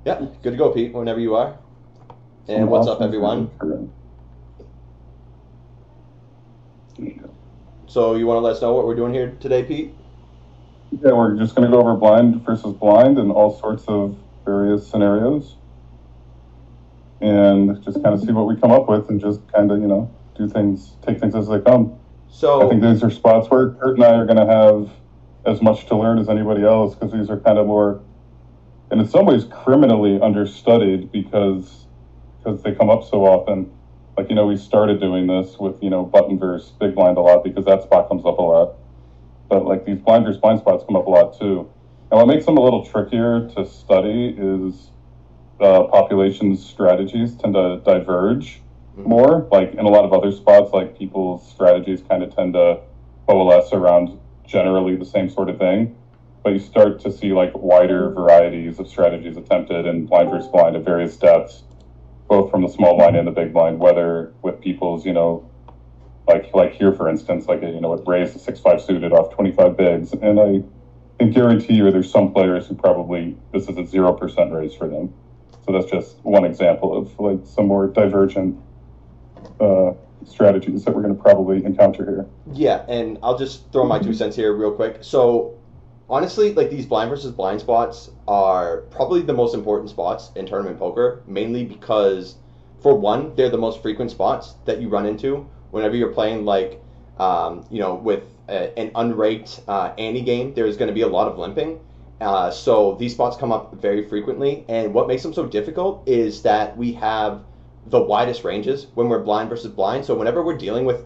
Yeah, good to go, Pete, whenever you are. And what's up, everyone? So you want to let us know what we're doing here today, Pete? Yeah, we're just going to go over blind versus blind and all sorts of various scenarios. And just kind of see what we come up with and just kind of, take things as they come. So I think these are spots where Kurt and I are going to have as much to learn as anybody else, because these are kind of more, and in some ways, criminally understudied because they come up so often. Like, we started doing this with, button versus big blind a lot because that spot comes up a lot. But like these blind versus blind spots come up a lot too. And what makes them a little trickier to study is population's strategies tend to diverge more. Like in a lot of other spots, like people's strategies kind of tend to coalesce around generally the same sort of thing. But you start to see like wider varieties of strategies attempted in blind versus blind at various depths, both from the small blind and the big blind, whether with people's, like here, for instance, like, it raised a 6-5 suited off 25 bigs. And I can guarantee you there's some players who probably, this is a 0% raise for them. So that's just one example of like some more divergent strategies that we're going to probably encounter here. Yeah, and I'll just throw my 2 cents here real quick. So honestly, like these blind versus blind spots are probably the most important spots in tournament poker, mainly because, for one, they're the most frequent spots that you run into whenever you're playing like, with an unraked ante game. There's going to be a lot of limping. So these spots come up very frequently, and what makes them so difficult is that we have the widest ranges when we're blind versus blind. So whenever we're dealing with,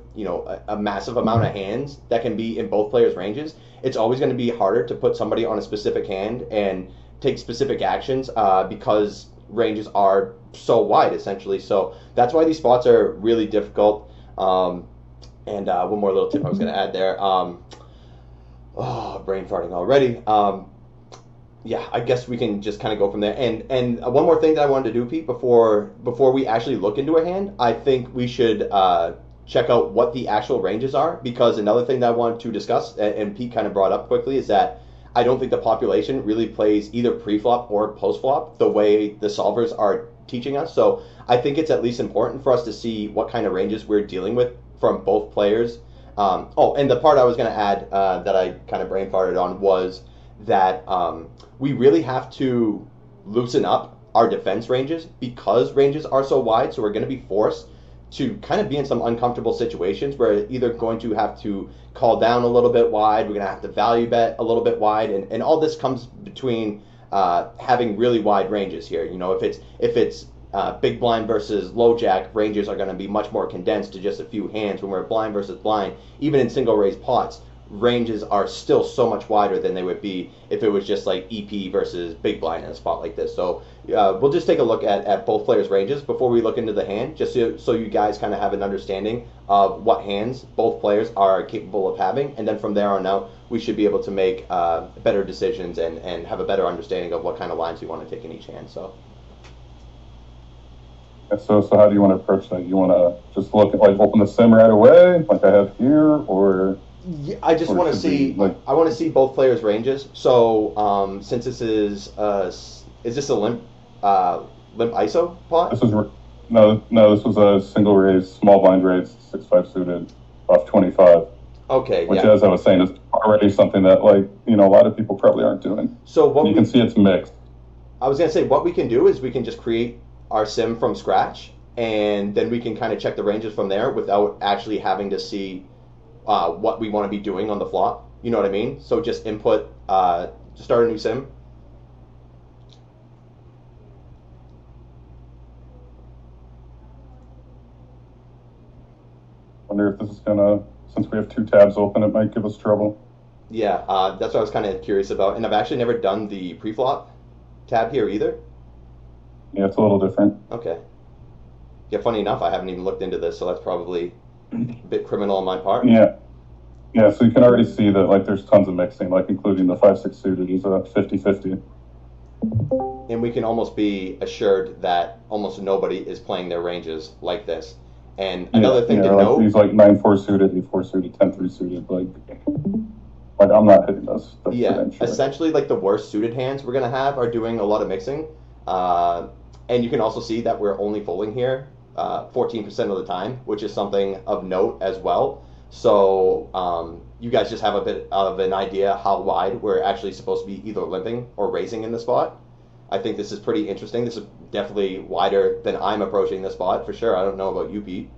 a massive amount of hands that can be in both players' ranges, it's always going to be harder to put somebody on a specific hand and take specific actions because ranges are so wide, essentially. So that's why these spots are really difficult. And one more little tip I was going to add there. Brain farting already. Yeah, I guess we can just kind of go from there. And one more thing that I wanted to do, Pete, before we actually look into a hand, I think we should check out what the actual ranges are, because another thing that I wanted to discuss, and Pete kind of brought up quickly, is that I don't think the population really plays either pre-flop or post-flop the way the solvers are teaching us. So I think it's at least important for us to see what kind of ranges we're dealing with from both players. And the part I was going to add that I kind of brain farted on was that we really have to loosen up our defense ranges because ranges are so wide. So we're going to be forced to kind of be in some uncomfortable situations where we're either going to have to call down a little bit wide, we're going to have to value bet a little bit wide, and all this comes between having really wide ranges here. If it's big blind versus low jack, ranges are going to be much more condensed to just a few hands. When we're blind versus blind, even in single raise pots, ranges are still so much wider than they would be if it was just like EP versus big blind in a spot like this. So we'll just take a look at both players' ranges before we look into the hand, just so you guys kind of have an understanding of what hands both players are capable of having. And then from there on out, we should be able to make better decisions and have a better understanding of what kind of lines we want to take in each hand. So how do you want to approach that? You want to just look at, like, open the sim right away, like I have here, or... Yeah, I just want to see. I want to see both players' ranges. So, since this is this a limp ISO pot? This is no. This was a single raise, small blind raise, 6-5 suited, off 25. Okay. Which, as I was saying, is already something that a lot of people probably aren't doing. So you can see it's mixed. I was gonna say what we can do is we can just create our sim from scratch, and then we can kind of check the ranges from there without actually having to see what we want to be doing on the flop. You know what I mean? So just input to start a new sim. Wonder if this is gonna, since we have 2 tabs open, it might give us trouble. Yeah, that's what I was kind of curious about. And I've actually never done the pre-flop tab here either. Yeah, it's a little different. Okay. Yeah, funny enough, I haven't even looked into this, so that's probably a bit criminal on my part. Yeah, so you can already see that, there's tons of mixing, including the 5-6 suited is 50-50. And we can almost be assured that almost nobody is playing their ranges like this. And another thing to note... These 9-4 suited, 8-4 suited, 10-3 suited, I'm not hitting those. Yeah, essentially, the worst suited hands we're going to have are doing a lot of mixing. And you can also see that we're only folding here 14% of the time, which is something of note as well. So you guys just have a bit of an idea how wide we're actually supposed to be either limping or raising in the spot. I think this is pretty interesting. This is definitely wider than I'm approaching the spot for sure. I don't know about you, Pete.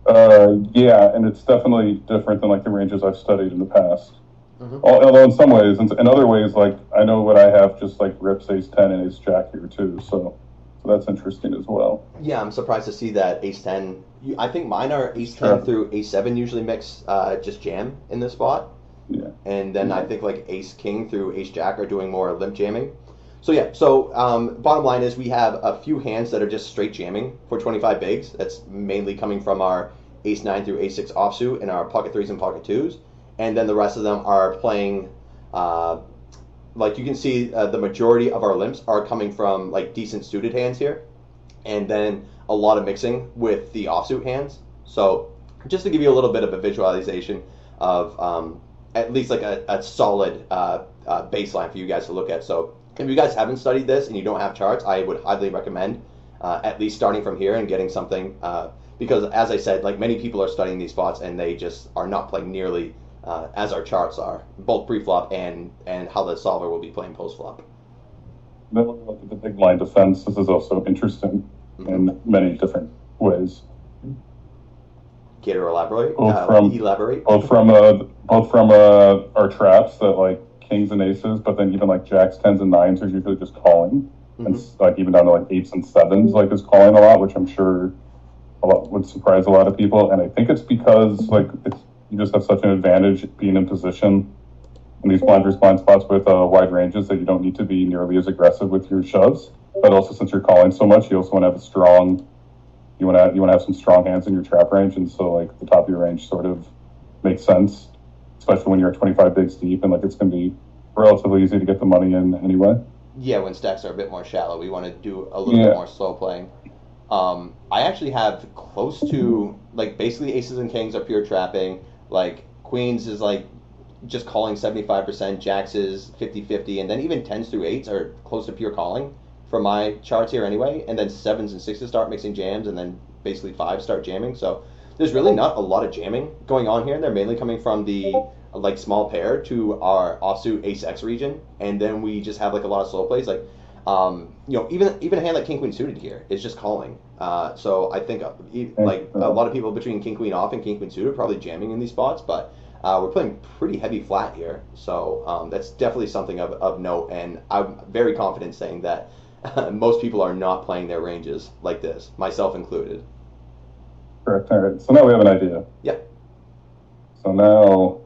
Yeah, and it's definitely different than like the ranges I've studied in the past. Although in some ways, in other ways, like I know what I have just like rips ace 10 and ace jack here too. So that's interesting as well. Yeah, I'm surprised to see that ace 10. I think mine are ace 10 through ace 7 usually mix just jam in this spot. Yeah. And then I think like ace king through ace jack are doing more limp jamming. So yeah, so bottom line is we have a few hands that are just straight jamming for 25 bigs. That's mainly coming from our ace 9 through ace 6 offsuit and our pocket 3s and pocket 2s. And then the rest of them are playing, like you can see the majority of our limps are coming from like decent suited hands here. And then a lot of mixing with the offsuit hands. So just to give you a little bit of a visualization of at least like a solid baseline for you guys to look at. So if you guys haven't studied this and you don't have charts, I would highly recommend at least starting from here and getting something because as I said, like many people are studying these spots and they just are not playing nearly as our charts are, both pre-flop and how the solver will be playing post-flop. Then when we look at the big blind defense, this is also interesting in many different ways. Care to elaborate? Both from our traps that like kings and aces, but then even like jacks, tens, and nines are usually just calling, and like even down to like eights and sevens, like is calling a lot, which I'm sure would surprise a lot of people. And I think it's because like you just have such an advantage being in position in these blind versus blind spots with wide ranges that you don't need to be nearly as aggressive with your shoves. But also since you're calling so much, you also want to have a strong. You want to have some strong hands in your trap range, and so like the top of your range sort of makes sense, especially when you're at 25 bigs deep, and like it's going to be relatively easy to get the money in anyway. Yeah, when stacks are a bit more shallow, we want to do a little bit more slow playing. I actually have close to like basically aces and kings are pure trapping. Like queens is like just calling 75%, jacks is 50-50, and then even 10s through 8s are close to pure calling for my charts here anyway, and then 7s and 6s start mixing jams, and then basically 5s start jamming. So there's really not a lot of jamming going on here. They're mainly coming from the like small pair to our offsuit ace X region, and then we just have like a lot of slow plays. Like even a hand like king queen suited here is just calling. So I think like a lot of people between king queen off and king queen suited are probably jamming in these spots, but we're playing pretty heavy flat here. So that's definitely something of note, and I'm very confident saying that most people are not playing their ranges like this, myself included. Correct. All right. So now we have an idea. Yeah. So now,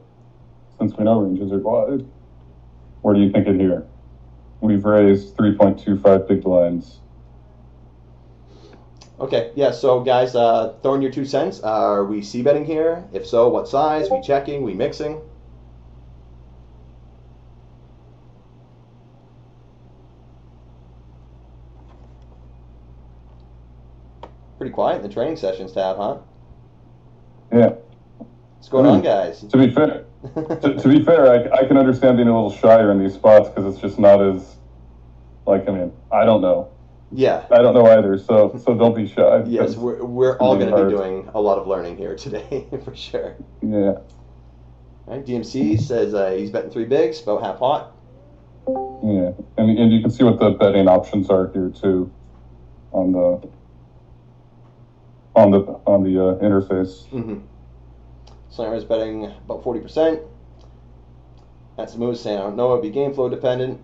since we know ranges are wide, where do you think it here? We've raised 3.25 big blinds. Okay, yeah, so guys, throw in your 2 cents. Are we c-betting here? If so, what size? We checking? We mixing? Pretty quiet in the training sessions tab, huh? Yeah. What's going on, guys? To be fair, to be fair, I can understand being a little shyer in these spots because it's just not as, like, I mean, I don't know. Yeah. I don't know either, so don't be shy. Yes, we're all going to be doing a lot of learning here today, for sure. Yeah. All right, DMC says he's betting 3 bigs, about half pot. Yeah, and you can see what the betting options are here too, on the interface. Mm-hmm. Slammer's betting about 40%. That's Moose saying, I don't know, it'd be game flow dependent.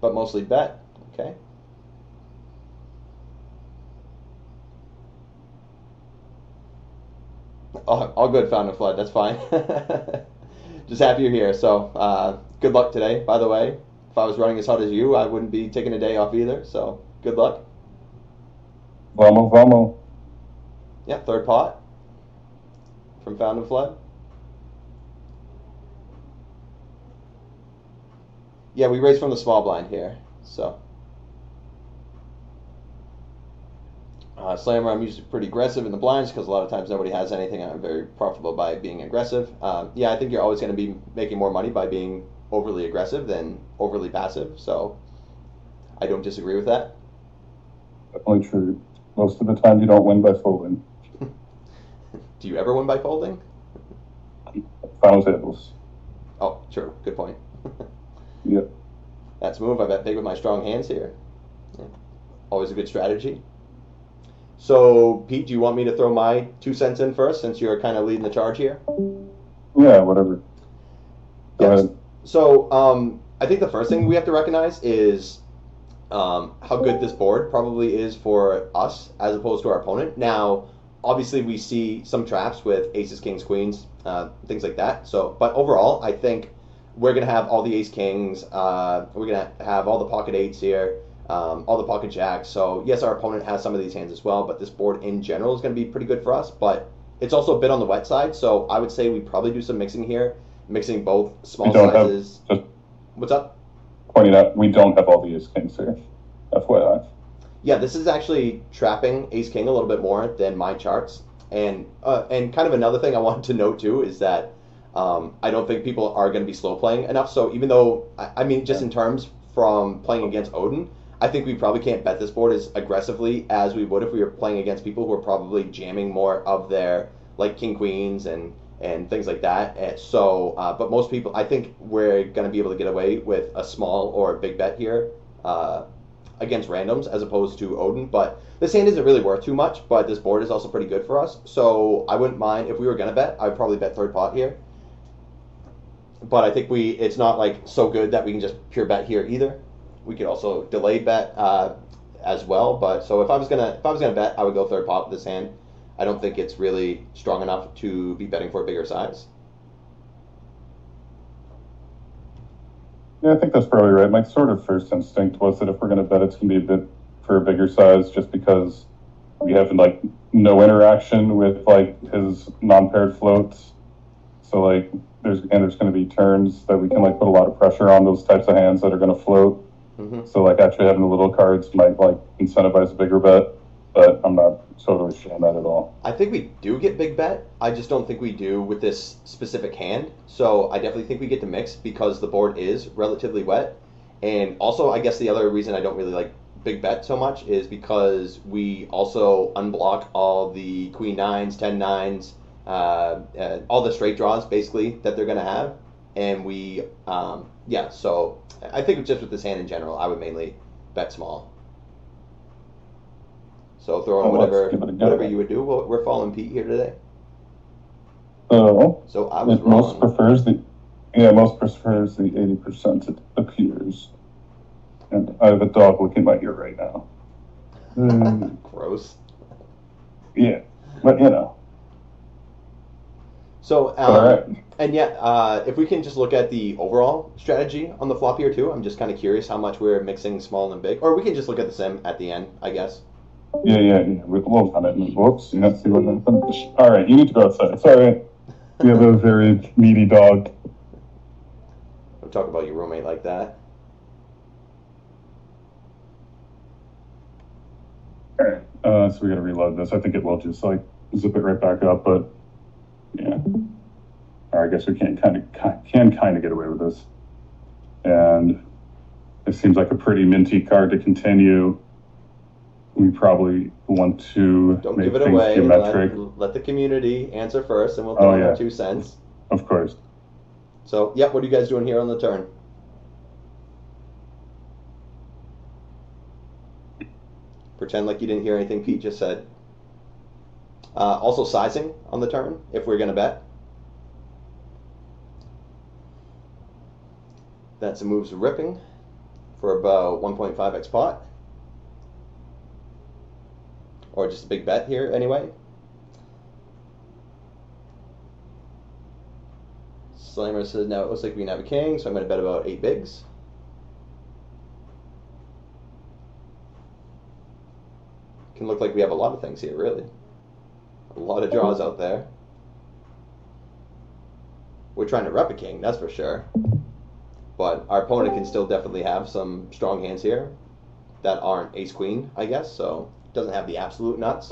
But mostly bet. Okay. Oh, all good, Found and Flood. That's fine. Just happy you're here. So, good luck today, by the way. If I was running as hard as you, I wouldn't be taking a day off either. So, good luck. Vamos. Yeah, third pot from Found and Flood. Yeah, we raised from the small blind here, so. Slammer, I'm usually pretty aggressive in the blinds because a lot of times nobody has anything. I'm very profitable by being aggressive. Yeah, I think you're always going to be making more money by being overly aggressive than overly passive. So I don't disagree with that. Definitely true. Most of the time, you don't win by folding. Do you ever win by folding? Final tables. Oh, true. Good point. Yep. That's a move. I bet big with my strong hands here. Yeah. Always a good strategy. So, Pete, do you want me to throw my 2 cents in first, since you're kind of leading the charge here? Yeah, whatever. Go ahead. So, I think the first thing we have to recognize is how good this board probably is for us as opposed to our opponent. Now, obviously, we see some traps with aces, kings, queens, things like that. So, but overall, I think we're going to have all the ace kings. We're going to have all the pocket eights here, all the pocket jacks. So, yes, our opponent has some of these hands as well, but this board in general is going to be pretty good for us. But it's also a bit on the wet side, so I would say we probably do some mixing here, mixing both small sizes. What's up? Pointing out, we don't have all the ace kings here. FYI. Yeah, this is actually trapping ace king a little bit more than my charts. And kind of another thing I wanted to note too is that I don't think people are going to be slow playing enough. So even though, I mean, just in terms from playing against Odin, I think we probably can't bet this board as aggressively as we would if we were playing against people who are probably jamming more of their like king queens and things like that. And so, but most people, I think we're going to be able to get away with a small or a big bet here against randoms as opposed to Odin. But this hand isn't really worth too much, but this board is also pretty good for us. So I wouldn't mind if we were going to bet. I'd probably bet third pot here. But I think it's not like so good that we can just pure bet here either. We could also delay bet as well. But so if I was gonna bet, I would go third pot with this hand. I don't think it's really strong enough to be betting for a bigger size. Yeah, I think that's probably right. My sort of first instinct was that if we're going to bet, it's going to be a bit for a bigger size, just because we have like no interaction with like his non-paired floats. So like there's going to be turns that we can like put a lot of pressure on those types of hands that are going to float. Mm-hmm. So like actually having the little cards might like incentivize a bigger bet, but I'm not totally sure on that at all. I think we do get big bet. I just don't think we do with this specific hand. So I definitely think we get to mix because the board is relatively wet. And also, I guess the other reason I don't really like big bet so much is because we also unblock all the queen nines, 10 nines, all the straight draws basically that they're going to have. And we, yeah, so I think just with this hand in general, I would mainly bet small. So throw in whatever you would do. We're following Pete here today. So I was wrong. Most prefers the 80%, it appears. And I have a dog looking at my ear right now. Gross. Yeah, but you know. So, all right. And yeah, if we can just look at the overall strategy on the flop here too, I'm just kind of curious how much we're mixing small and big. Or we can just look at the sim at the end, I guess. Yeah. We'll find it. Whoops, you have to see what happened. All right, you need to go outside. Sorry. We have a very needy dog. Don't talk about your roommate like that. All right, so we got to reload this. I think it will just like zip it right back up, but yeah. All right, I guess we can kind of get away with this. And it seems like a pretty minty card to continue. We probably want to Don't make give it things away. geometric. Let the community answer first, and we'll throw in our 2 cents. Of course. So, yeah, what are you guys doing here on the turn? Pretend like you didn't hear anything Pete just said. Also sizing on the turn, if we're going to bet. That's a moves ripping for about 1.5x pot. Or just a big bet here anyway. Slammer says, now it looks like we can have a king, so I'm going to bet about 8 bigs. Can look like we have a lot of things here, really. A lot of draws out there. We're trying to rep a king, that's for sure. But our opponent can still definitely have some strong hands here that aren't ace-queen, I guess, so doesn't have the absolute nuts.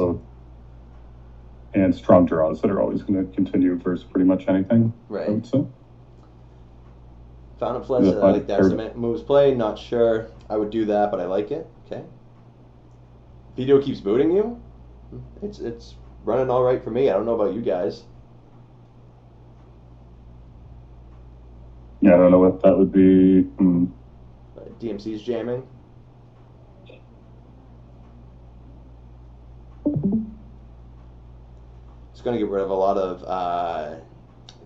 And strong draws that are always going to continue versus pretty much anything. Right. I would say. Found a flush. I like that. Cement moves play. Not sure I would do that, but I like it. Okay. Video keeps booting you. It's running all right for me. I don't know about you guys. Yeah, I don't know what that would be. DMC's jamming. It's going to get rid of a lot of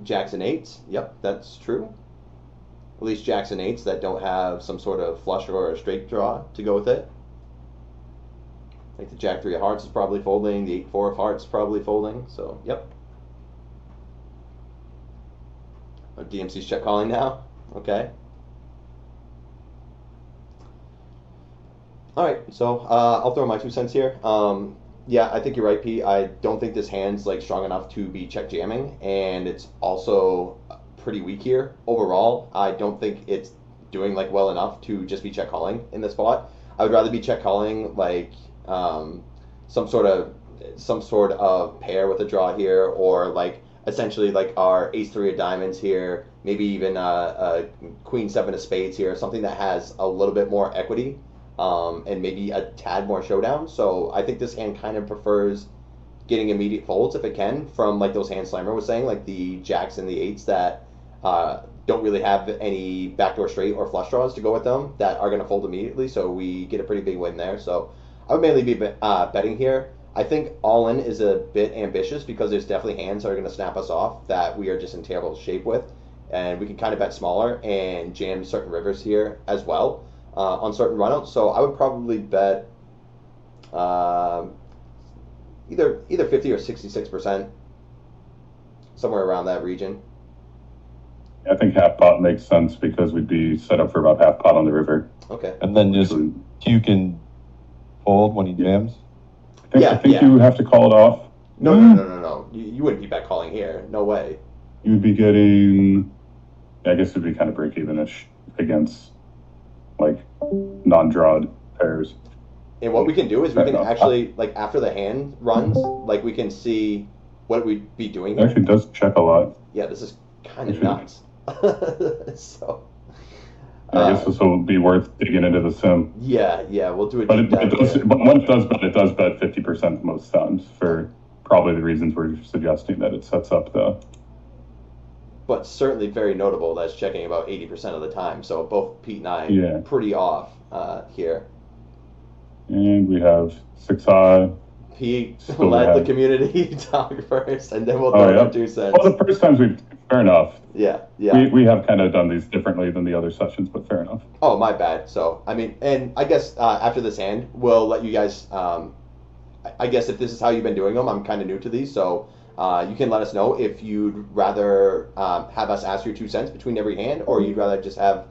jacks and eights. Yep, that's true. At least jacks and eights that don't have some sort of flush or a straight draw to go with it. Like the jack 3 of hearts is probably folding. The 8-4 of hearts is probably folding. So, yep. Oh, DMC's check calling now. Okay. All right, so I'll throw my 2 cents here. Yeah, I think you're right, Pete. I don't think this hand's like strong enough to be check jamming, and it's also pretty weak here overall. I don't think it's doing like well enough to just be check calling in this spot. I would rather be check calling like some sort of pair with a draw here, or like essentially like our ace 3 of diamonds here, maybe even a queen 7 of spades here, something that has a little bit more equity. And maybe a tad more showdown. So I think this hand kind of prefers getting immediate folds if it can from like those hands Slimer was saying, like the jacks and the eights that don't really have any backdoor straight or flush draws to go with them that are going to fold immediately. So we get a pretty big win there. So I would mainly be betting here. I think all in is a bit ambitious because there's definitely hands that are going to snap us off that we are just in terrible shape with. And we can kind of bet smaller and jam certain rivers here as well. On certain runouts, so I would probably bet either 50 or 66%, somewhere around that region. I think half pot makes sense because we'd be set up for about half pot on the river. Okay. And then just you can fold when he jams. I think you have to call it off. No. You wouldn't be bet calling here. No way. You'd be getting. I guess it'd be kind of break even-ish against like non-drawed pairs. And what we can do is we can actually, like after the hand runs, like we can see what we'd be doing here. It actually does check a lot. Yeah, this is kind of nuts. So I guess this will be worth digging into the sim. Yeah, we'll do it. But when it does bet 50% most times for probably the reasons we're suggesting that it sets up the. But certainly very notable that's checking about 80% of the time. So both Pete and I pretty off here. And we have 6 high. Pete let the community talk first, and then we'll throw our 2 cents. Well, the first times fair enough. Yeah. We have kind of done these differently than the other sessions, but fair enough. Oh, my bad. So, I mean, and I guess after this hand, we'll let you guys, I guess if this is how you've been doing them, I'm kind of new to these, so you can let us know if you'd rather have us ask your 2 cents between every hand, or you'd rather just have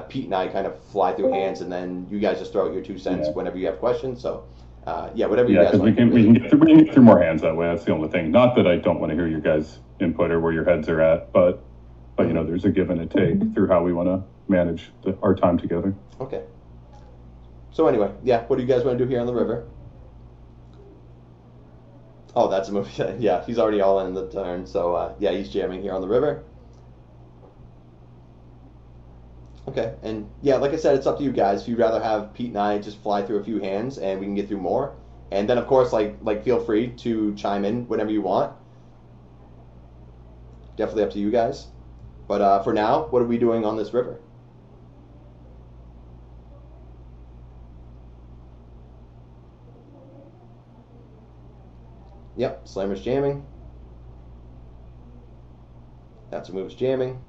Pete and I kind of fly through hands, and then you guys just throw out your 2 cents whenever you have questions. So, whatever you guys want. Yeah, because we can get through more hands that way. That's the only thing. Not that I don't want to hear your guys' input or where your heads are at, but you know, there's a give and a take through how we want to manage our time together. Okay. So anyway, what do you guys want to do here on the river? Oh, that's a move. Yeah, he's already all in the turn. So, he's jamming here on the river. Okay, and like I said, it's up to you guys. If you'd rather have Pete and I just fly through a few hands and we can get through more. And then, of course, like feel free to chime in whenever you want. Definitely up to you guys. But for now, what are we doing on this river? Yep, Slammer's jamming. That's a move's jamming.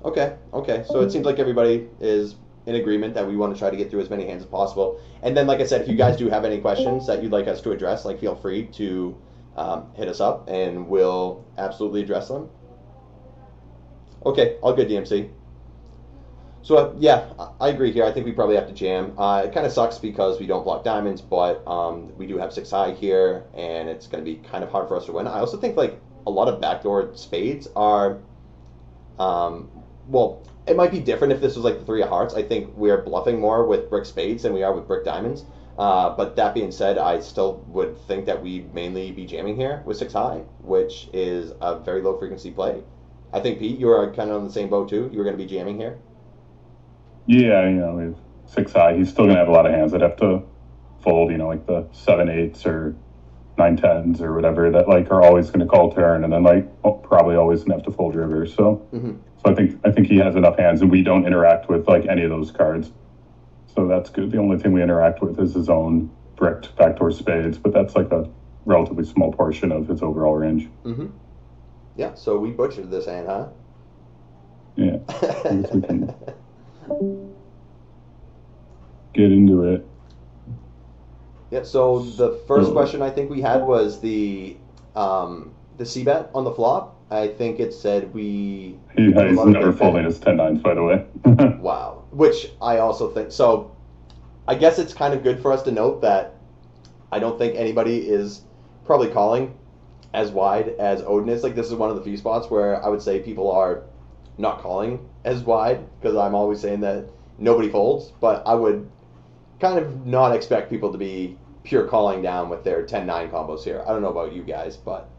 Okay. So it seems like everybody is in agreement that we want to try to get through as many hands as possible. And then, like I said, if you guys do have any questions that you'd like us to address, like feel free to hit us up and we'll absolutely address them. Okay, all good, DMC. So, I agree here. I think we probably have to jam. It kind of sucks because we don't block diamonds, but we do have 6 high here, and it's going to be kind of hard for us to win. I also think, like, a lot of backdoor spades are, it might be different if this was, like, the 3 of hearts. I think we're bluffing more with brick spades than we are with brick diamonds. But that being said, I still would think that we'd mainly be jamming here with 6 high, which is a very low frequency play. I think, Pete, you are kind of on the same boat too. You were going to be jamming here. Yeah, we have 6 high. He's still gonna have a lot of hands that have to fold. Like the 7/8s or 9/10s or whatever that like are always gonna call turn, and then probably always gonna have to fold river. So, so I think he has enough hands, and we don't interact with like any of those cards. So that's good. The only thing we interact with is his own bricked backdoor spades, but that's like a relatively small portion of his overall range. Yeah. So we butchered this hand, huh? Yeah. I guess we can get into it. Yeah, so the first question I think we had was the C-bet on the flop. I think it said he's never folding his 10-9s, by the way. Wow. Which I also think, so I guess it's kind of good for us to note that I don't think anybody is probably calling as wide as Odin is. Like, this is one of the few spots where I would say people are not calling as wide, because I'm always saying that nobody folds, but I would kind of not expect people to be pure calling down with their 10-9 combos here. I don't know about you guys, but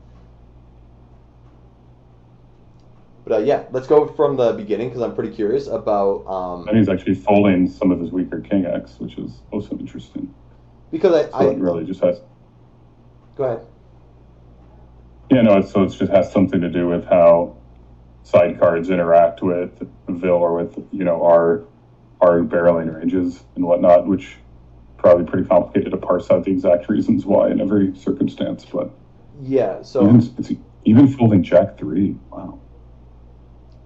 yeah, let's go from the beginning, because I'm pretty curious about and he's actually folding some of his weaker king X, which is also interesting, because it really just has go ahead. Yeah, no, so it just has something to do with how side cards interact with Vil or with our barreling ranges and whatnot, which probably pretty complicated to parse out the exact reasons why in every circumstance. But yeah, so even folding Jack 3, wow.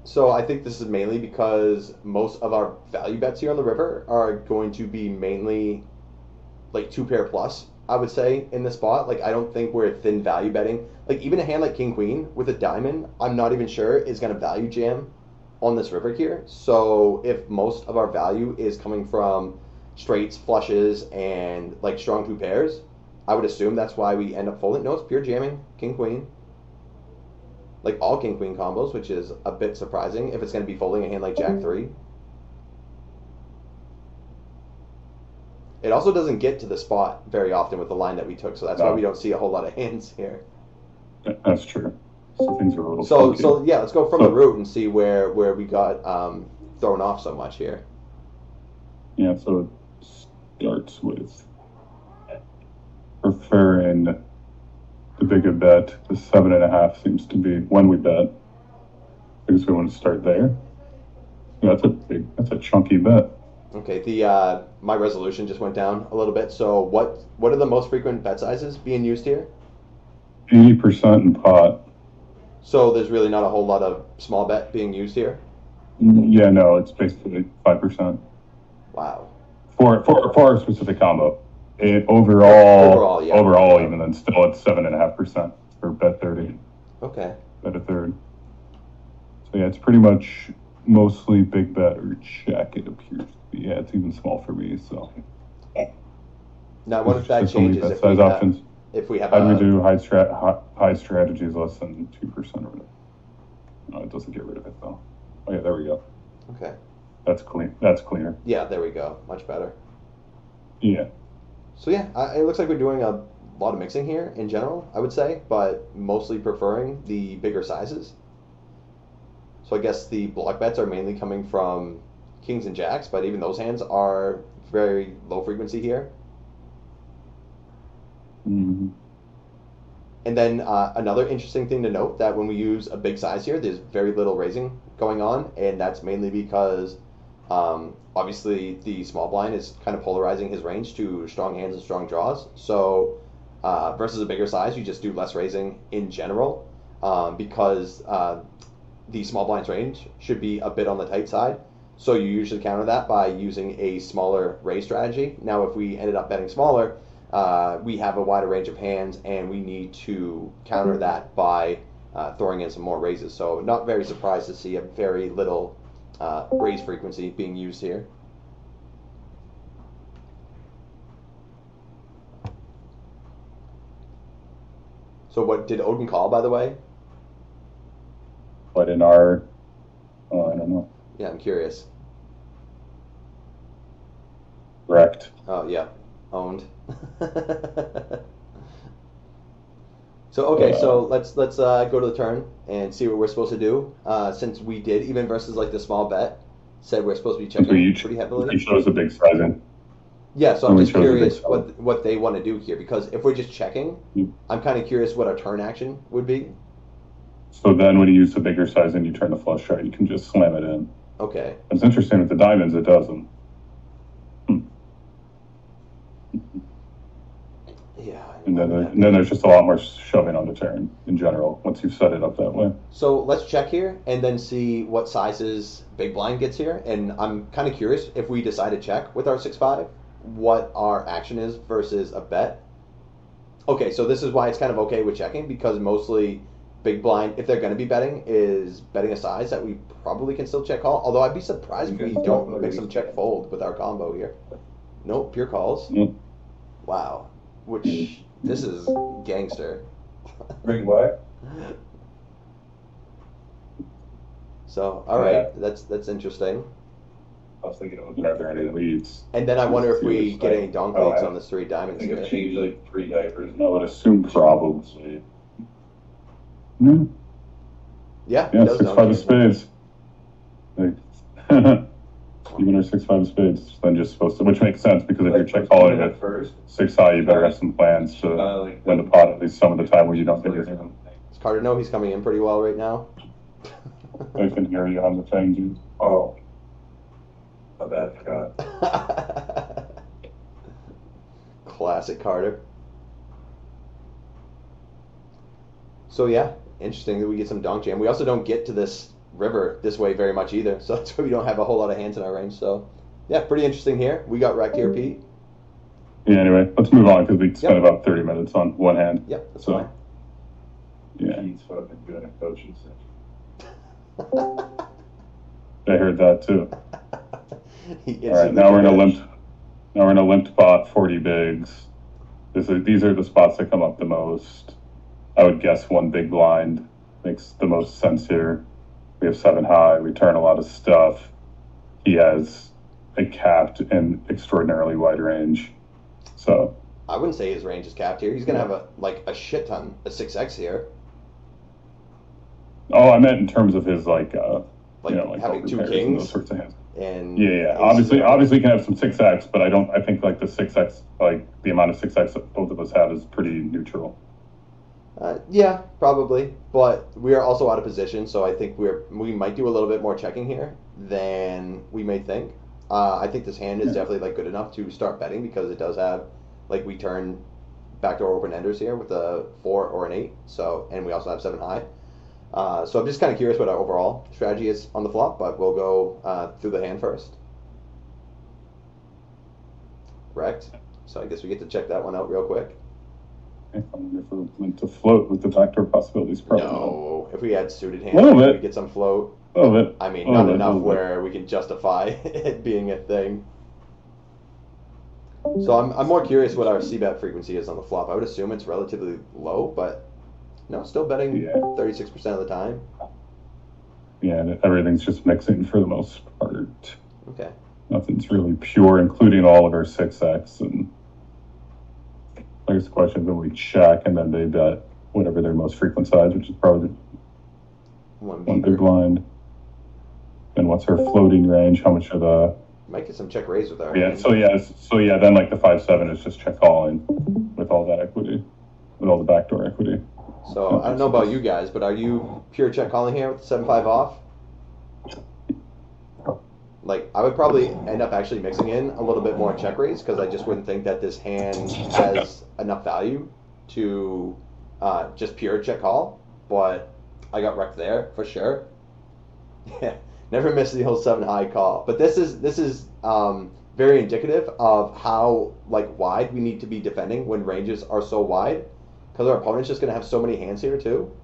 So I think this is mainly because most of our value bets here on the river are going to be mainly like 2-pair plus, I would say, in this spot. Like, I don't think we're thin value betting. Like, even a hand like King Queen with a diamond, I'm not even sure is going to value jam on this river here. So if most of our value is coming from straights, flushes, and like strong 2 pairs, I would assume that's why we end up folding. No, it's pure jamming, King Queen. Like all King Queen combos, which is a bit surprising if it's going to be folding a hand like Jack 3. It also doesn't get to the spot very often with the line that we took, so that's why we don't see a whole lot of hands here. That's true. So things are a little so yeah, let's go from the root and see where we got thrown off so much here. Yeah, so it starts with preferring the bigger bet. The 7.5 seems to be when we bet. I guess we want to start there. Yeah, that's a chunky bet. Okay, the my resolution just went down a little bit. So what are the most frequent bet sizes being used here? 80% in pot. So there's really not a whole lot of small bet being used here? Yeah, no, it's basically 5%. Wow. For a specific combo. Overall, yeah. even then, still it's 7.5% for bet 30. Okay. Bet a third. So yeah, it's pretty much mostly big bet or check, it appears to be. Yeah, it's even small for me, so. Now, what if that changes if we have How do we do high strategies less than 2% or whatever? No, it doesn't get rid of it though. Oh yeah, there we go. Okay. That's clean. That's cleaner. Yeah, there we go. Much better. Yeah. So yeah, it looks like we're doing a lot of mixing here in general, I would say, but mostly preferring the bigger sizes. So I guess the block bets are mainly coming from kings and jacks, but even those hands are very low frequency here. Mm-hmm. And then another interesting thing to note, that when we use a big size here, there's very little raising going on, and that's mainly because obviously the small blind is kind of polarizing his range to strong hands and strong draws. So versus a bigger size, you just do less raising in general, because the small blind's range should be a bit on the tight side. So you usually counter that by using a smaller raise strategy. Now, if we ended up betting smaller, we have a wider range of hands, and we need to counter that by throwing in some more raises. So not very surprised to see a very little raise frequency being used here. So what did Odin call, by the way? But in our, I don't know. Yeah, I'm curious. Correct. Oh, yeah. Owned. So okay, so let's go to the turn and see what we're supposed to do. Since we did even versus like the small bet, said we're supposed to be checking pretty heavily. He shows a big sizing. Yeah, so I'm just curious what they want to do here, because if we're just checking, I'm kind of curious what our turn action would be. So then when you use the bigger size and you turn the flush draw, you can just slam it in. Okay. It's interesting with the diamonds, it doesn't. Yeah. And then there's just a lot more shoving on the turn in general once you've set it up that way. So let's check here and then see what sizes big blind gets here. And I'm kind of curious, if we decide to check with our 6-5, what our action is versus a bet. Okay, so this is why it's kind of okay with checking, because mostly big blind, if they're going to be betting, is betting a size that we probably can still check call. Although I'd be surprised if we don't mix some check fold with our combo here. Nope, pure calls. Wow. Which, this is gangster. Bring what? So, all right, that's interesting. I was thinking of are there any leads. And then I wonder if we get any donk leads on this 3 diamonds I think here. I've changed like 3 diapers. I would assume probably. Yeah, Yeah, 6-5 of spades. Even our 6-5 of spades, then just supposed to, which makes sense because if you're check calling it first, 6 high, you better have some plans to win the pot at least some of the time where you don't get your hand. Does Carter know he's coming in pretty well right now? I can hear you on the thing, dude. oh, my bad, forgot. Classic Carter. So yeah, interesting that we get some donk jam. We also don't get to this river this way very much either, so that's why we don't have a whole lot of hands in our range. So yeah, pretty interesting here. We got wrecked here, Pete. Yeah, anyway, let's move on because we spent about 30 minutes on one hand. Yep, that's so fine. Yeah, He's fucking good at coaching. I heard that too. All right, now we're in a limped. Now we're in a limped pot, 40 bigs. These are the spots that come up the most. I would guess 1 big blind makes the most sense here. We have 7 high. We turn a lot of stuff. He has a capped and extraordinarily wide range. So I wouldn't say his range is capped here. He's gonna have a shit ton, a 6x here. Oh, I meant in terms of his like having 2 and kings those sorts of hands. And yeah. Obviously, can have some 6x, but I think like the 6x, like the amount of 6x that both of us have is pretty neutral. Yeah, probably, but we are also out of position, so I think we might do a little bit more checking here than we may think. I think this hand is definitely like good enough to start betting because it does have like we turn backdoor open enders here with a 4 or an 8. So and we also have 7 high. So I'm just kind of curious what our overall strategy is on the flop, but we'll go through the hand first. Wrecked. So I guess we get to check that one out real quick. I wonder if we're meant to float with the backdoor possibilities. Probably no. If we had suited hands, we get some float. A little bit. I mean, not enough where we can justify it being a thing. So I'm more curious what our c-bet frequency is on the flop. I would assume it's relatively low, but no, still betting 36% of the time. Yeah, and everything's just mixing for the most part. Okay. Nothing's really pure, including all of our 6x. And I guess the question is when we check and then they bet whatever their most frequent size, which is probably one big blind. And what's her floating range? How much of the might get some check raise with our hand. So then like the 5-7 is just check calling with all that equity, with all the backdoor equity. So I don't know about you guys, but are you pure check calling here with the 7-5 off? Like I would probably end up actually mixing in a little bit more check raise because I just wouldn't think that this hand has enough value to just pure check call. But I got wrecked there for sure. Yeah, never missed the whole 7 high call. But this is very indicative of how like wide we need to be defending when ranges are so wide, because our opponent's just gonna have so many hands here too.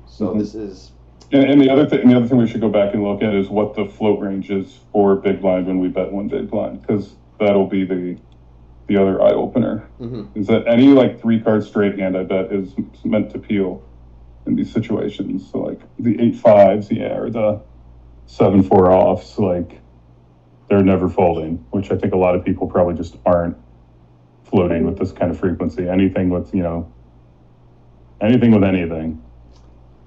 So this is. And the other thing we should go back and look at is what the float range is for big blind when we bet 1 big blind, because that'll be the other eye opener. Mm-hmm. Is that any like 3-card straight hand I bet is meant to peel in these situations. So like the 8-5s, or the 7-4 offs, like they're never folding, which I think a lot of people probably just aren't floating with this kind of frequency. Anything with anything with anything.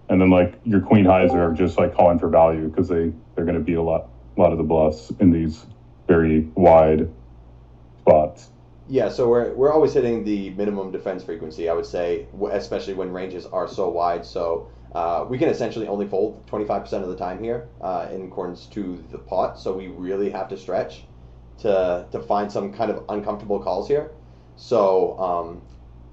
And then like your queen highs are just like calling for value because they're going to beat a lot of the bluffs in these very wide spots. Yeah, so we're always hitting the minimum defense frequency, I would say, especially when ranges are so wide. So we can essentially only fold 25% of the time here in accordance to the pot. So we really have to stretch to find some kind of uncomfortable calls here. So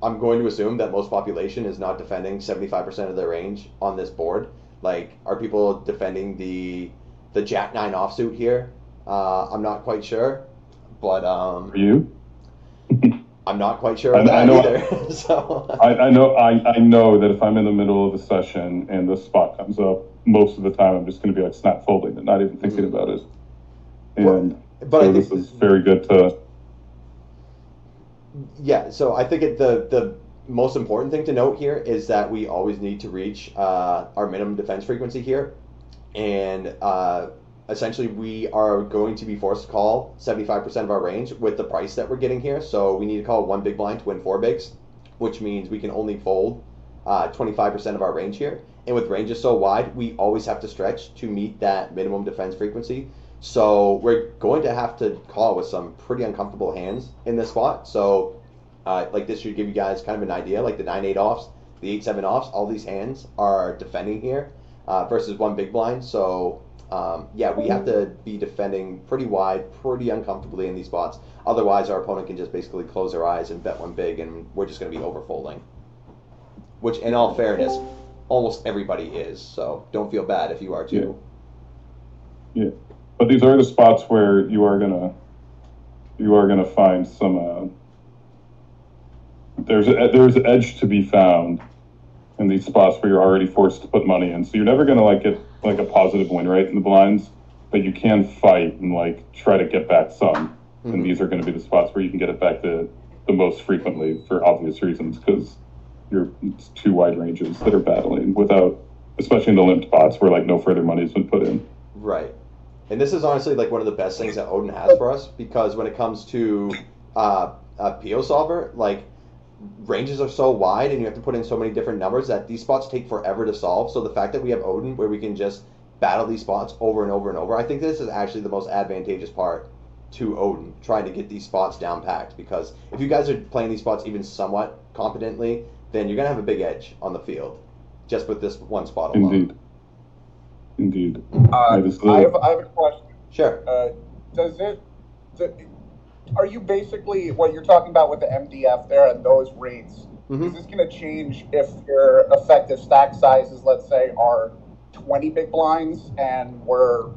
I'm going to assume that most population is not defending 75% of their range on this board. Like, are people defending the Jack 9 offsuit here? I'm not quite sure, but Are you? I'm not quite sure of that either. So I know that if I'm in the middle of a session and this spot comes up, most of the time I'm just going to be like snap folding and not even thinking about it. And but so I think this is very good to. Yeah, so I think the most important thing to note here is that we always need to reach our minimum defense frequency here, and essentially we are going to be forced to call 75% of our range with the price that we're getting here. So we need to call one big blind to win 4 bigs, which means we can only fold 25% of our range here. And with ranges so wide, we always have to stretch to meet that minimum defense frequency. So we're going to have to call with some pretty uncomfortable hands in this spot. So like this should give you guys kind of an idea, like the 9-8 offs, the 8-7 offs, all these hands are defending here versus one big blind. So yeah, we have to be defending pretty wide, pretty uncomfortably in these spots. Otherwise, our opponent can just basically close their eyes and bet one big, and we're just going to be overfolding. Which, in all fairness, almost everybody is. So don't feel bad if you are too. Yeah, but these are the spots where you are gonna find some. There's an edge to be found in these spots where you're already forced to put money in. So you're never gonna like get like a positive win rate in the blinds, but you can fight and like try to get back some. Mm-hmm. And these are going to be the spots where you can get it back the most frequently for obvious reasons, because it's 2 wide ranges that are battling without, especially in the limped spots where like no further money has been put in. Right. And this is honestly like one of the best things that Odin has for us, because when it comes to a PO solver, like ranges are so wide and you have to put in so many different numbers that these spots take forever to solve. So the fact that we have Odin where we can just battle these spots over and over and over, I think this is actually the most advantageous part to Odin, trying to get these spots down packed, because if you guys are playing these spots even somewhat competently, then you're going to have a big edge on the field just with this one spot alone. Indeed. I have a question. Sure. Are you basically, what you're talking about with the MDF there and those rates, mm-hmm. is this going to change if your effective stack sizes, let's say, are 20 big blinds and we're,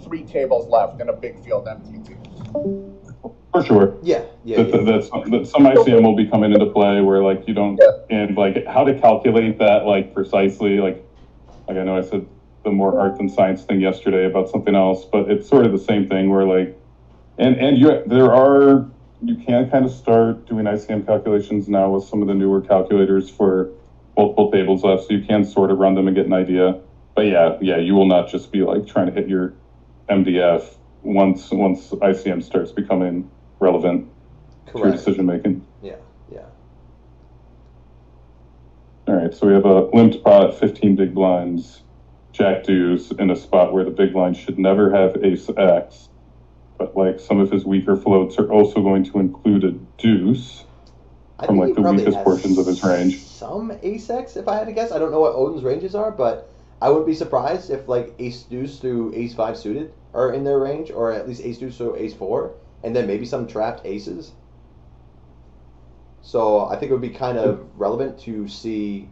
3 tables left in a big field MTT? For sure. Yeah. That some ICM will be coming into play where like you don't, and like how to calculate that like precisely, like I know I said the more art than science thing yesterday about something else, but it's sort of the same thing where like, you can kind of start doing ICM calculations now with some of the newer calculators for multiple tables left, so you can sort of run them and get an idea. But yeah, you will not just be like trying to hit your MDF once ICM starts becoming relevant to your decision making. Yeah. All right, so we have a limped pot, 15 big blinds, Jack deuce in a spot where the big blind should never have ace X. But like some of his weaker floats are also going to include a deuce from like the weakest portions of his range. Some ace X, if I had to guess. I don't know what Odin's ranges are, but I wouldn't be surprised if like ace deuce through ace 5 suited are in their range, or at least ace deuce through ace 4, and then maybe some trapped aces. So I think it would be kind of relevant to see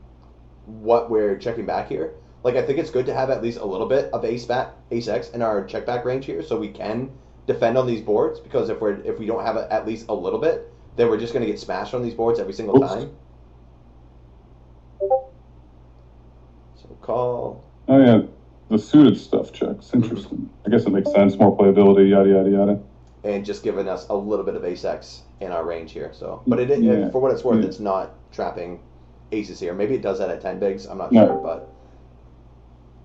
what we're checking back here. Like, I think it's good to have at least a little bit of ace X in our check back range here, so we can defend on these boards, because if we don't have at least a little bit, then we're just going to get smashed on these boards every single time. So call. Oh yeah, the suited stuff checks. Interesting. I guess it makes sense. More playability, yada yada yada. And just giving us a little bit of ace X in our range here. So, but for what it's worth, it's not trapping aces here. Maybe it does that at 10 bigs. I'm not sure, but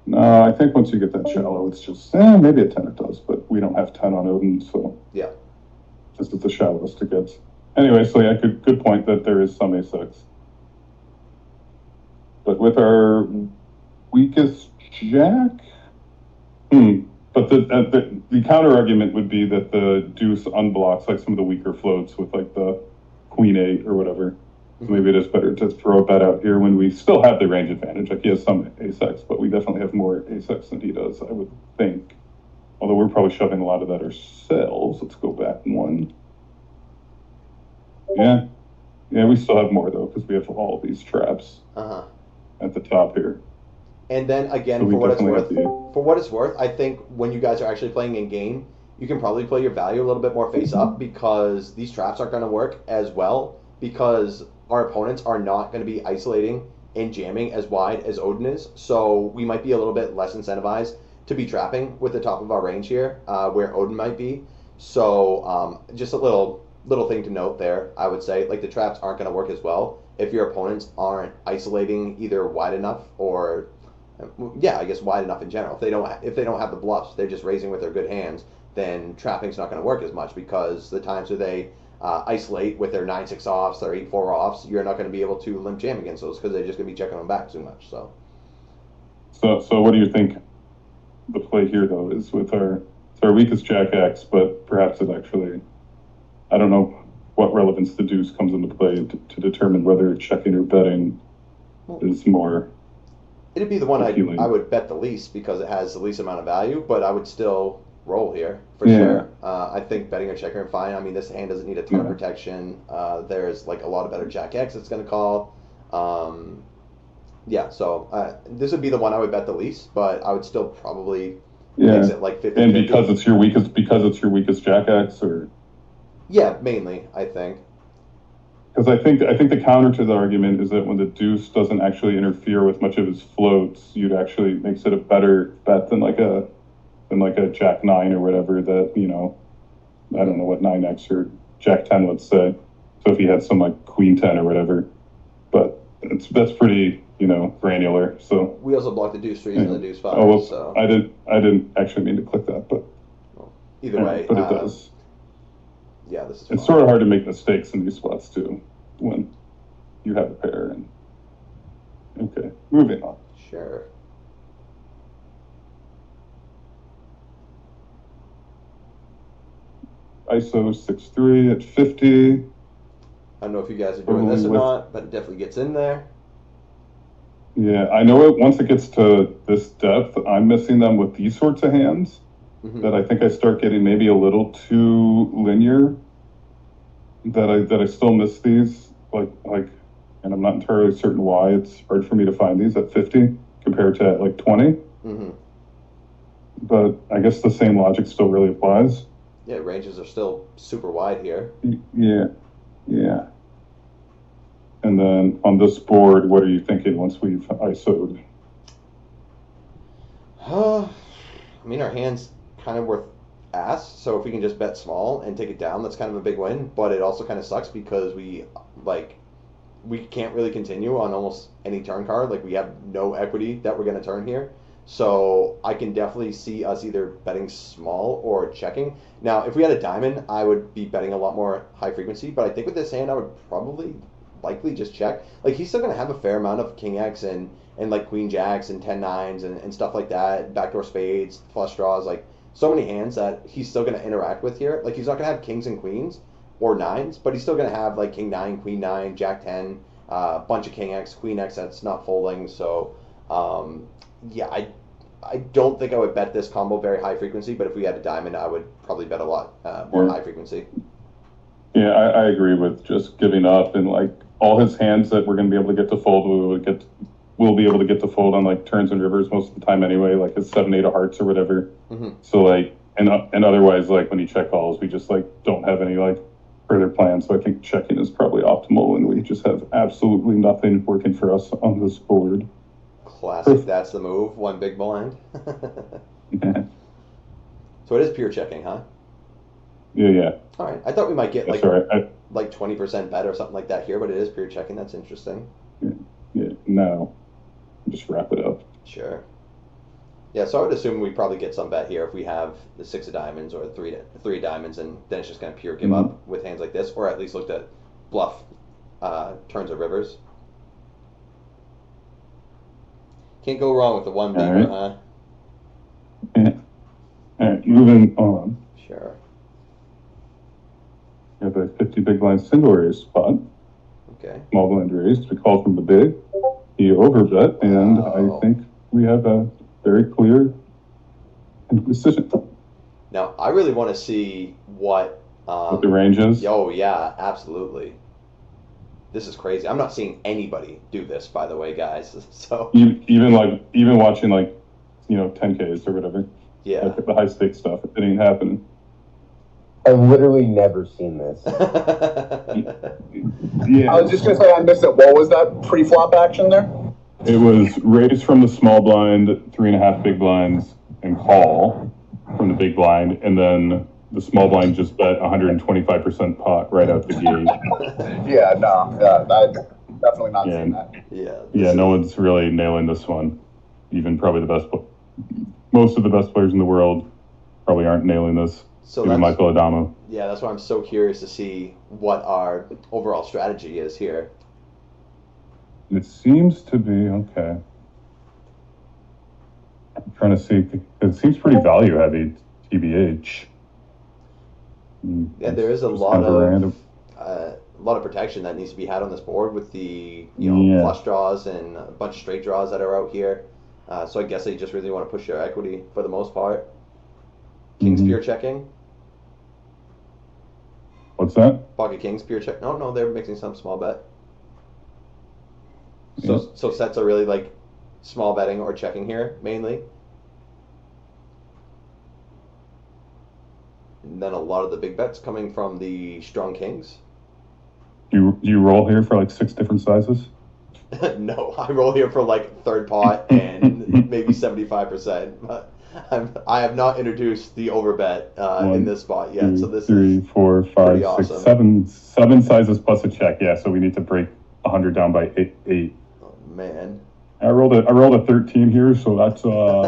No, I think once you get that shallow, it's just, maybe at 10 it does, but we don't have 10 on Odin, so. Yeah. This is the shallowest it gets. Anyway, so yeah, good point that there is some A6. But with our weakest jack, but the counter argument would be that the deuce unblocks like some of the weaker floats with like the queen 8 or whatever. So maybe it is better to throw a bet out here when we still have the range advantage. Like he has some A6, but we definitely have more A6 than he does, I would think. Although we're probably shoving a lot of that ourselves. Let's go back one. Yeah, we still have more though because we have all of these traps at the top here. And then again, So for what it's worth, I think when you guys are actually playing in game, you can probably play your value a little bit more face up because these traps aren't going to work as well because our opponents are not going to be isolating and jamming as wide as Odin is. So we might be a little bit less incentivized to be trapping with the top of our range here, where Odin might be. So just a little thing to note there, I would say, like the traps aren't going to work as well if your opponents aren't isolating either wide enough or, I guess wide enough in general. If they don't have the bluffs, they're just raising with their good hands, then trapping's not going to work as much because the times where they isolate with their 9-6 offs, their 8-4 offs, you're not going to be able to limp jam against those because they're just going to be checking them back too much. So what do you think the play here though is with our weakest jack X, but perhaps it actually, I don't know what relevance the deuce comes into play to determine whether checking or betting is more. It'd be the one I would bet the least because it has the least amount of value, but I would still roll here for sure. I think betting or checking are fine. I mean, this hand doesn't need a ton of protection. There's like a lot of better jack X it's going to call. So this would be the one I would bet the least, but I would still probably mix it like 50. And because it's your weakest jack X, or mainly I think. Because I think the counter to the argument is that when the deuce doesn't actually interfere with much of his floats, you'd actually makes it a better bet than like a jack 9 or whatever that, I don't know what 9x or jack 10 let's say. So if he had some like queen 10 or whatever, but that's pretty granular. So we also blocked the deuce 3 and the deuce 5. Oh well, so I didn't actually mean to click that, but either way, but it does. Yeah, this is. It's sort of hard to make mistakes in these spots too when you have a pair. And okay, moving on. Sure. ISO 6.3 at 50. I don't know if you guys are doing this or not, but it definitely gets in there. Yeah, I know it. Once it gets to this depth, I'm missing them with these sorts of hands. That I think I start getting maybe a little too linear. That I still miss these like, and I'm not entirely certain why. It's hard for me to find these at 50 compared to at like 20. But I guess the same logic still really applies. Yeah, ranges are still super wide here. Yeah. And then on this board, what are you thinking once we've ISO'd? I mean, our hand's kind of worth ass, so if we can just bet small and take it down, that's kind of a big win. But it also kind of sucks because we can't really continue on almost any turn card. Like, we have no equity that we're going to turn here. So I can definitely see us either betting small or checking. Now, if we had a diamond, I would be betting a lot more high frequency. But I think with this hand, I would probably likely just check. Like, he's still going to have a fair amount of king X and like queen jacks and 10-9s and stuff like that. Backdoor spades, flush draws, like so many hands that he's still going to interact with here. Like, he's not going to have kings and queens or 9s, but he's still going to have like king 9, queen 9, jack 10, bunch of king X, queen X that's not folding. So, I don't think I would bet this combo very high frequency, but if we had a diamond, I would probably bet a lot more high frequency. Yeah, I agree with just giving up, and like all his hands that we're going to be able to get to fold, we'll be able to get to fold on like turns and rivers most of the time anyway, like his 7-8 of hearts or whatever. So like, and otherwise, like when he check calls, we just like don't have any like further plans. So I think checking is probably optimal, and we just have absolutely nothing working for us on this board. Classic, that's the move, one big blind. So it is pure checking, huh? Yeah. All right, I thought we might get like 20% bet or something like that here, but it is pure checking. That's interesting. Yeah. No, just wrap it up. Sure. Yeah, so I would assume we probably get some bet here if we have the 6 of diamonds or three diamonds, and then it's just going to pure give up with hands like this, or at least look to bluff turns of rivers. Can't go wrong with the one beaver, right. huh? Yeah. All right, moving on. Sure. We have a 50 big blind single raise spot. Okay. Small blind raised. We call from the big. He overbet, and Wow. I think we have a very clear decision. Now, I really want to see what What the range is. Oh, yeah, absolutely. This is crazy. I'm not seeing anybody do this, by the way, guys. So Even watching 10Ks or whatever. yeah. Like the high stakes stuff. It ain't happening. I've literally never seen this. Yeah. I was just gonna say I missed it. What was that pre-flop action there? It was raised from the small blind, 3.5 big blinds, and call from the big blind, and then the small blind just bet 125% pot right out the gate. Yeah, no, I definitely not seen that. Yeah. No one's really nailing this one. Even probably most of the best players in the world probably aren't nailing this. So Even Michael Adamo. Yeah, that's why I'm so curious to see what our overall strategy is here. It seems to be okay. I'm trying to see. It seems pretty value heavy, TBH. Yeah, there is a Just lot kind of random. a lot of protection that needs to be had on this board with the Yeah. flush draws and a bunch of straight draws that are out here. So I guess they just really want to push their equity for the most part. King's pure checking. What's that? Pocket Kings pure check. No, they're mixing some small bet. Yeah. So sets are really like small betting or checking here mainly. And then a lot of the big bets coming from the strong kings. Do you roll here for 6 different sizes? No, I roll here for third pot and maybe 75%. But I have not introduced the overbet in this spot yet. 2, So this 3, is 4, 5, pretty 6, awesome. 7 sizes plus a check. Yeah, so we need to break 100 down by 8. Oh, man. I rolled a 13 here, so that's all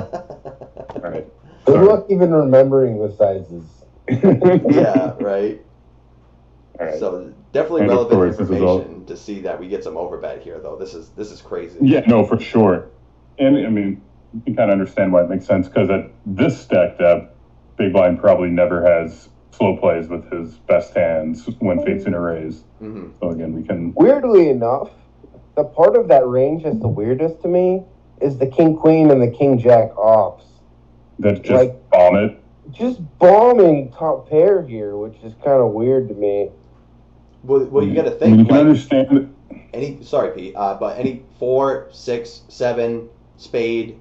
right. Good Sorry. luck even remembering the sizes. Yeah, right. All right. So definitely And of relevant course, this is all- information to see that we get some overbet here, though. This is crazy. Yeah, no, for sure. And I mean, you can kind of understand why it makes sense because at this stack depth, Big Blind probably never has slow plays with his best hands when facing a raise. Mm-hmm. So again, we can. Weirdly enough, the part of that range that's the weirdest to me is the king queen and the king jack offs. That just bomb it. Just bombing top pair here, which is kind of weird to me. Well, you got to I mean, think. you can understand. Sorry, Pete, but any 4, 6, 7, spade,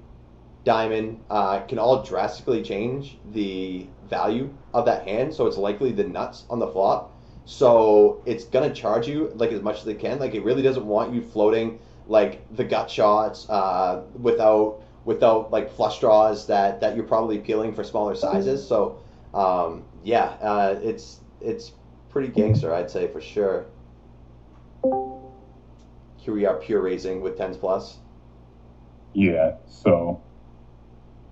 diamond can all drastically change the value of that hand. So it's likely the nuts on the flop. So it's gonna charge you as much as it can. It really doesn't want you floating the gut shots without flush draws that you're probably peeling for smaller sizes. So it's pretty gangster, I'd say, for sure. Here we are pure raising with 10s plus. Yeah. So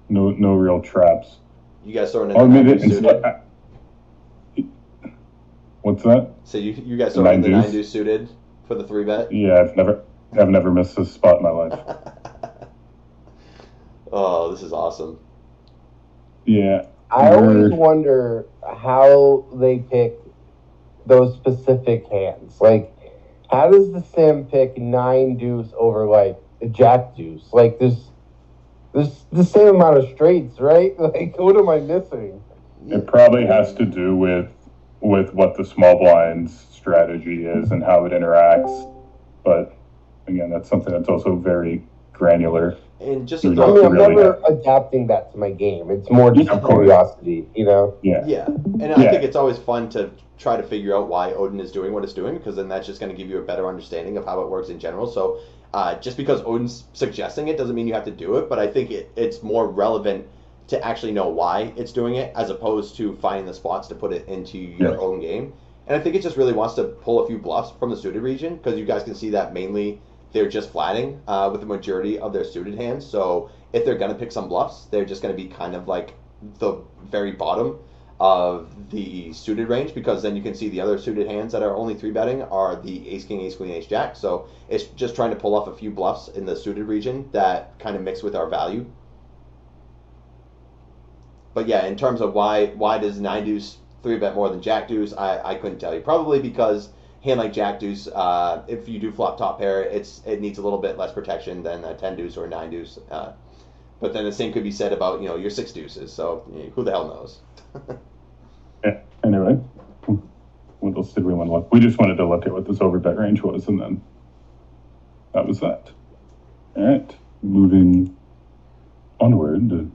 no real traps. You guys throwing in Oh, I the mean, 9 deuce suited. What's that? So you guys throwing in the 9 9 deuce suited for the 3-bet? Yeah, I've never missed this spot in my life. Oh, this is awesome. Yeah. I always wonder how they pick those specific hands. How does the sim pick 9 deuce over a jack deuce? There's the same amount of straights, right? What am I missing? It probably has to do with what the small blind's strategy is and how it interacts. But again, that's something that's also very granular. And just I'm I'm never adapting that to my game. It's more just Of course. curiosity, Yeah. Yeah, and I think it's always fun to try to figure out why Odin is doing what it's doing, because then that's just going to give you a better understanding of how it works in general. So just because Odin's suggesting it doesn't mean you have to do it, but I think it's more relevant to actually know why it's doing it as opposed to finding the spots to put it into your own game. And I think it just really wants to pull a few bluffs from the suited region, because you guys can see that mainly they're just flatting with the majority of their suited hands. So if they're going to pick some bluffs, they're just going to be kind of like the very bottom of the suited range, because then you can see the other suited hands that are only 3-betting are the ace king, ace queen, ace jack. So it's just trying to pull off a few bluffs in the suited region that kind of mix with our value. But yeah, in terms of why does 9 deuce 3-bet more than jack deuce, I couldn't tell you. Probably because hand like jack deuce, if you do flop top pair, it needs a little bit less protection than a 10 deuce or a 9 deuce. But then the same could be said about your 6 deuces. So who the hell knows? Yeah. Anyway, what else did we want to look? We just wanted to look at what this overbet range was, and then that was that. All right, moving onward.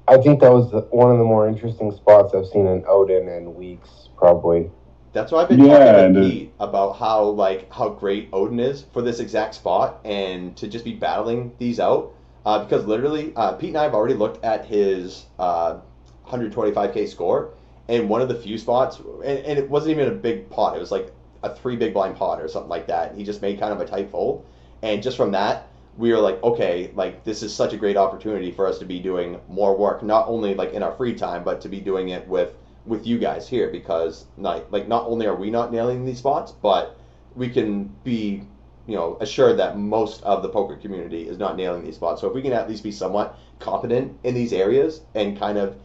I think that was one of the more interesting spots I've seen in Odin in weeks, probably. That's why I've been talking with Pete about how great Odin is for this exact spot, and to just be battling these out. Because literally, Pete and I have already looked at his 125K score, and one of the few spots, and it wasn't even a big pot, it was like a 3 big blind pot or something like that. He just made kind of a tight fold, and just from that, we were like, okay, like this is such a great opportunity for us to be doing more work, not only like in our free time, but to be doing it with you guys here, because not only are we not nailing these spots, but we can be assured that most of the poker community is not nailing these spots. So if we can at least be somewhat competent in these areas and kind of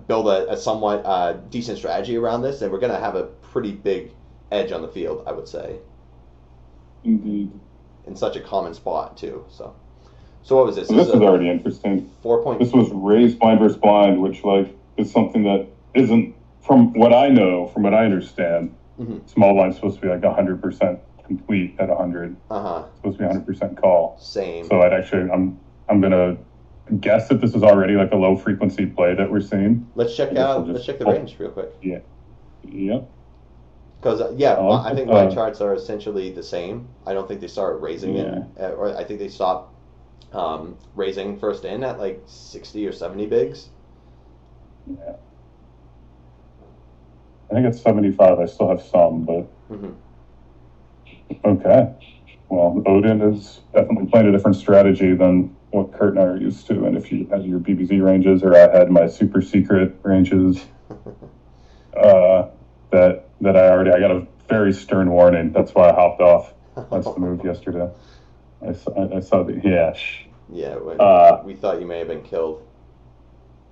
build a somewhat decent strategy around this, then we're going to have a pretty big edge on the field, I would say. Indeed. In such a common spot too. So what was this? So this is already interesting. 4 point. This was raised blind versus blind, which is something that isn't, from what I know, from what I understand. Mm-hmm. Small blind's supposed to be like 100% complete at 100. It's supposed to be 100% call. Same. So I'm gonna guess that this is already like a low frequency play that we're seeing. Let's check the range real quick. Yeah. Yep. Because I think my charts are essentially the same. I don't think they start raising it, or I think they stop raising first in at like 60 or 70 bigs. Yeah. I think it's 75. I still have some, but okay. Well, Odin is definitely playing a different strategy than what Kurt and I are used to. And if you had your BBZ ranges, or I had my super secret ranges, that I got a very stern warning. That's why I hopped off. That's the move yesterday. I saw the we thought you may have been killed.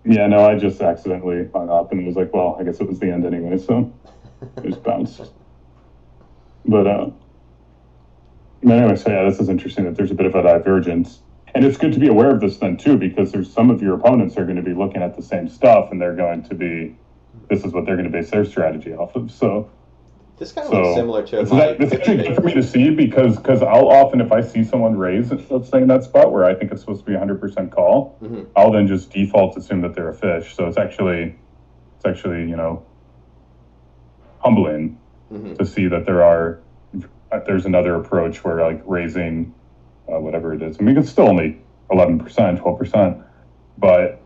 Yeah, no, I just accidentally hung up and was like, well, I guess it was the end anyway, so it just bounced. But anyway, so yeah, this is interesting that there's a bit of a divergence. And it's good to be aware of this then too, because there's some of your opponents are going to be looking at the same stuff, and they're going to be, this is what they're going to base their strategy off of. So this kind of looks similar to it's actually good for me to see, because I'll often, if I see someone raise, let's say in that spot where I think it's supposed to be 100% call, I'll then just default assume that they're a fish. So it's actually humbling to see that there's another approach where like raising whatever it is. I mean, it's still only 11%, 12%, but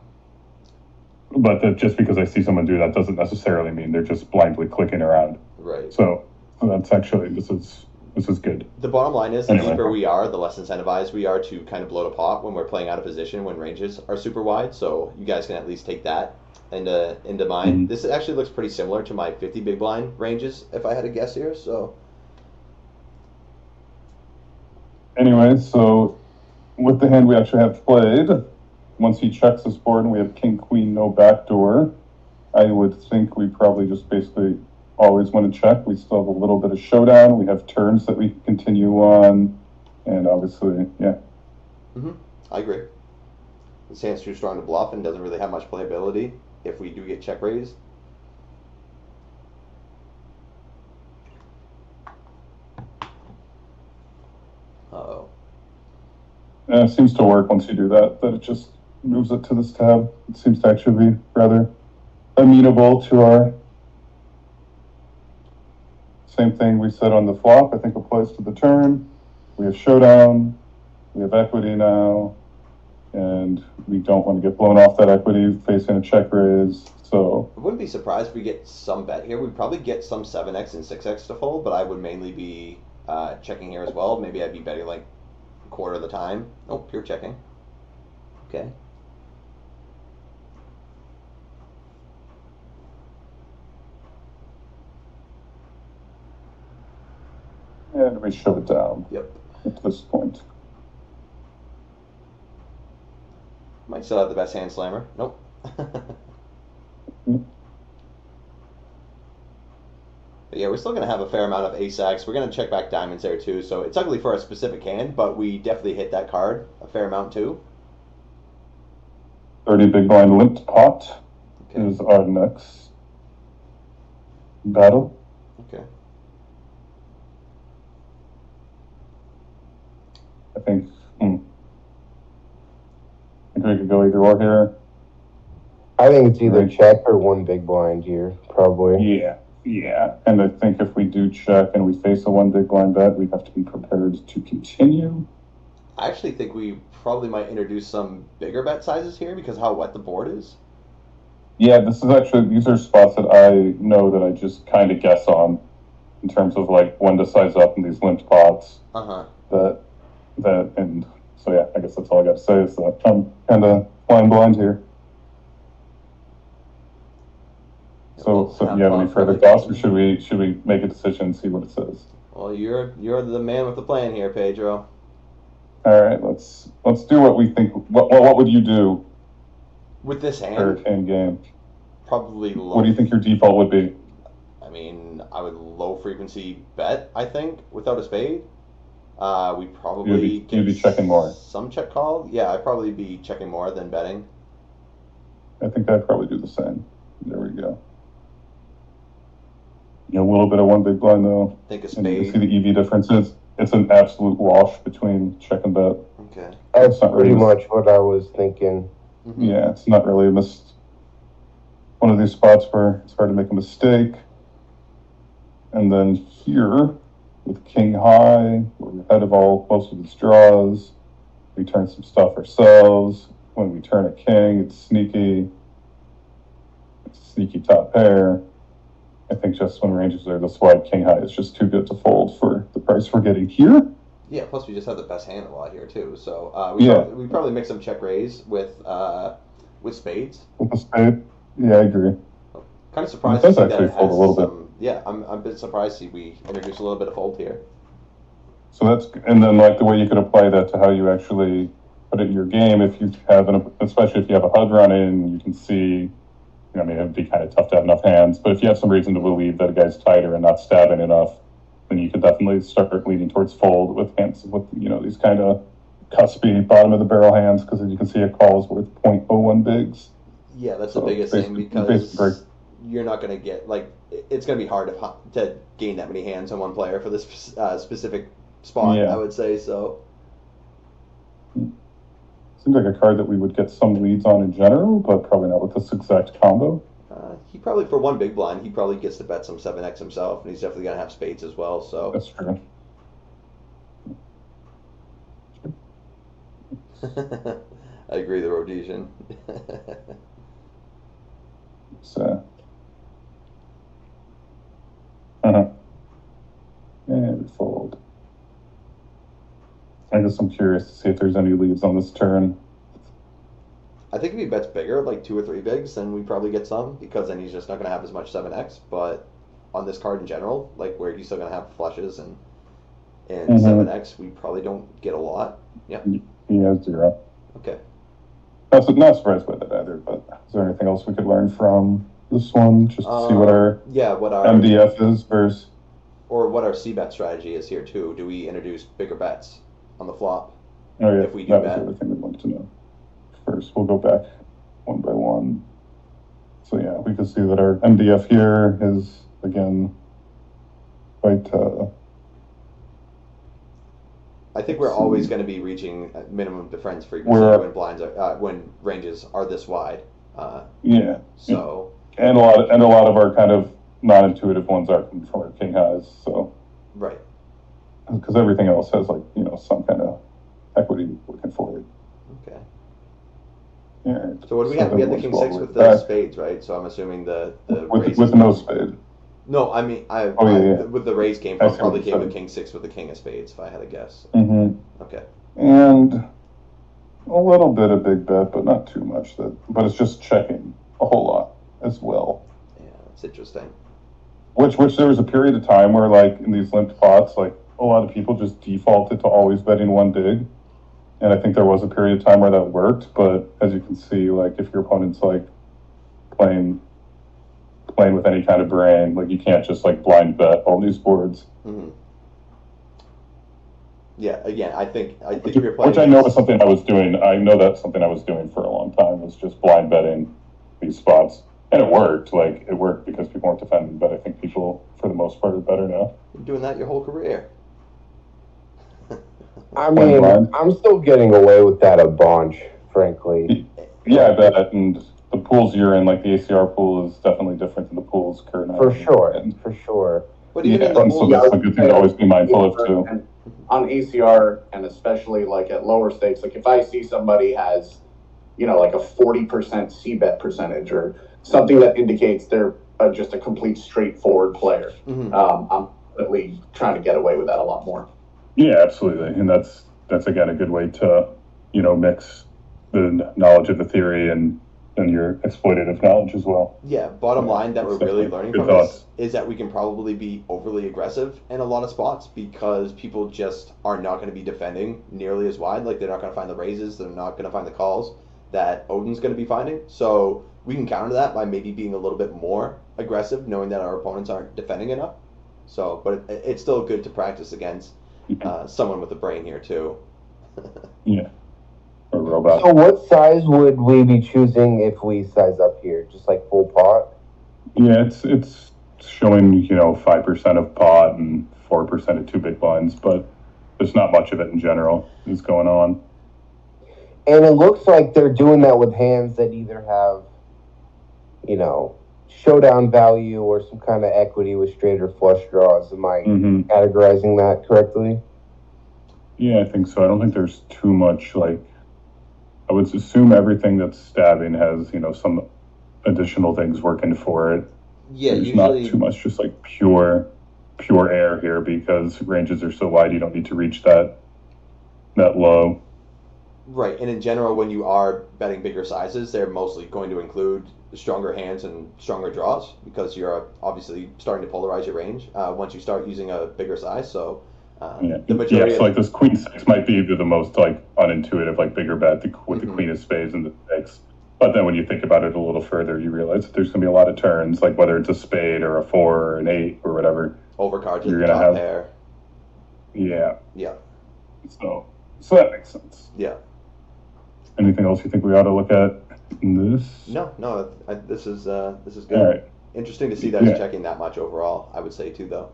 that just because I see someone do that doesn't necessarily mean they're just blindly clicking around. Right. So that's actually, this is good. The bottom line is, the deeper we are, the less incentivized we are to kind of blow the pot when we're playing out of position when ranges are super wide. So you guys can at least take that into mind. This actually looks pretty similar to my 50 big blind ranges, if I had to guess here. So anyway, so with the hand we actually have played, once he checks this board and we have king, queen, no backdoor, I would think we probably just basically always want to check. We still have a little bit of showdown. We have turns that we can continue on, and obviously, yeah. I agree. This hand's too strong to bluff and doesn't really have much playability if we do get check raised. Uh-oh. Yeah, it seems to work once you do that it just moves it to this tab. It seems to actually be rather amenable to our same thing we said on the flop. I think applies to the turn. We have showdown. We have equity now, and we don't want to get blown off that equity facing a check raise. So I wouldn't be surprised if we get some bet here. We'd probably get some 7x and 6x to fold, but I would mainly be checking here as well. Maybe I'd be betting like a quarter of the time. Oh, pure checking. Okay. And we shove it down. Yep. At this point. Might still have the best hand slammer. Nope. But yeah, we're still going to have a fair amount of ace-x. We're going to check back diamonds there too. So it's ugly for a specific hand, but we definitely hit that card a fair amount too. 30 big blind limped pot is our next battle. Okay. I think we could go either or here. I think it's either check or one big blind here, probably. Yeah. And I think if we do check and we face a one big blind bet, we have to be prepared to continue. I actually think we probably might introduce some bigger bet sizes here because of how wet the board is. Yeah, these are spots that I know that I just kind of guess on in terms of like when to size up in these limped pots. And so yeah, I guess that's all I got to say is that I'm kind of flying blind here. So you have any further thoughts, or should we make a decision and see what it says? Well, you're the man with the plan here, Pedro. All right, let's do what we think. What would you do with this hand? Third hand game. Probably low. What do you think your default would be? I mean, I would low frequency bet. I think without a spade, we probably you'd be checking more. Some check call. Yeah, I'd probably be checking more than betting. I think I'd probably do the same. There we go. A little bit of one big blind though. I think a spade. And you can see the EV differences. It's an absolute wash between check and bet. Okay. That's pretty much what I was thinking. Mm-hmm. Yeah, it's not really one of these spots where it's hard to make a mistake. And then here, with king high, we're ahead of most of its draws. We turn some stuff ourselves. When we turn a king, it's sneaky. It's a sneaky top pair. I think just when ranges are this wide, king high is just too good to fold for the price we're getting here. Yeah, plus we just have the best hand a lot here too. So we probably make some check raise with spades. With the spade, yeah, I agree. Kind of surprised to see that it has fold a little some. Yeah, I'm a bit surprised to see we introduce a little bit of fold here. So and then like the way you could apply that to how you actually put it in your game. If you have especially if you have a HUD run in, you can see. I mean, it'd be kind of tough to have enough hands, but if you have some reason to believe that a guy's tighter and not stabbing enough, then you could definitely start leaning towards fold with hands with these kind of cuspy bottom of the barrel hands, because as you can see, a call is worth 0.01 bigs. Yeah, that's the biggest thing, because you're not going to get it's going to be hard to gain that many hands on one player for this specific spot. Yeah. I would say so. Seems like a card that we would get some leads on in general, but probably not with this exact combo. He probably, for one big blind, he probably gets to bet some 7x himself, and he's definitely going to have spades as well. So that's true. I agree, the Rhodesian. And we fold. I guess I'm curious to see if there's any leads on this turn. I think if he bets bigger, like 2 or 3 bigs, then we probably get some, because then he's just not going to have as much 7x. But on this card in general, like where he's still going to have flushes and 7x, we probably don't get a lot. Yeah. He has 0. Okay. Not surprised by that either, but is there anything else we could learn from this one, just to see what our MDF is versus... Or what our c-bet strategy is here, too. Do we introduce bigger bets on the flop? Oh, yeah. If we do that bet? was the other thing we wanted to know. First, we'll go back one by one. So, yeah, we can see that our MDF here is, again, quite... I think we're always going to be reaching minimum defense frequency when ranges are this wide. Yeah. So... And a lot of our kind of non-intuitive ones are from our king highs, so... Right. Because everything else has, some kind of equity looking for it. Okay. Yeah. So what do we have? We have the king 6 with the spades, right? So I'm assuming the with no spade. No, I mean, yeah. with the raise came I from, see probably what you came with said. king six with the king of spades, if I had to guess. Mm-hmm. Okay. And a little bit of big bet, but not too much. But it's just checking a whole lot as well. Yeah, that's interesting. Which there was a period of time where, like, in these limped pots, like, a lot of people just defaulted to always betting one big. And I think there was a period of time where that worked, but as you can see, like, if your opponent's, like, playing with any kind of brain, like, you can't just, like, blind bet all these boards. Mm-hmm. Yeah, again, I think Which, you're playing. which I know was something I was doing. I know that's something I was doing for a long time, was just blind betting these spots. And it worked. Like, it worked because people weren't defending, but I think people, for the most part, are better now. You're doing that your whole career. I mean, I'm still getting away with that a bunch, frankly. Yeah, I bet. And the pools you're in, like the ACR pool, is definitely different than the pools Kurt and I For are in. sure, for sure. But even in the and so pools, that's a good thing to always be mindful of, too. And on ACR, and especially like at lower stakes, like if I see somebody has, like a 40% C-bet percentage or something that indicates they're just a complete straightforward player, mm-hmm. I'm definitely trying to get away with that a lot more. Yeah, absolutely. And that's again, a good way to, mix the knowledge of the theory and your exploitative knowledge as well. Yeah, bottom line that we're really learning from this is that we can probably be overly aggressive in a lot of spots because people just are not going to be defending nearly as wide. Like, they're not going to find the raises, they're not going to find the calls that Odin's going to be finding. So we can counter that by maybe being a little bit more aggressive, knowing that our opponents aren't defending enough. So, but it's still good to practice against someone with a brain here too. Yeah. Or robot. So what size would we be choosing if we size up here? Just like full pot? Yeah, it's showing, 5% of pot and 4% of two big blinds, but there's not much of it in general is going on. And it looks like they're doing that with hands that either have, showdown value or some kind of equity with straight or flush draws. Am I categorizing that correctly? Yeah, I think so. I don't think there's too much, like, I would assume everything that's stabbing has, some additional things working for it. Yeah, there's usually not too much just like pure air here because ranges are so wide you don't need to reach that low. Right, and in general, when you are betting bigger sizes, they're mostly going to include stronger hands and stronger draws because you're obviously starting to polarize your range once you start using a bigger size. So the majority so like this queen six might be the most like unintuitive, like bigger bet with the queen of spades and the six. But then when you think about it a little further, you realize that there's going to be a lot of turns, like whether it's a spade or a 4 or an 8 or whatever. Overcards you're at the top pair. Yeah. Yeah. So that makes sense. Yeah. Anything else you think we ought to look at in this? No. This is good. All right. Interesting to see that it's checking that much overall. I would say too, though.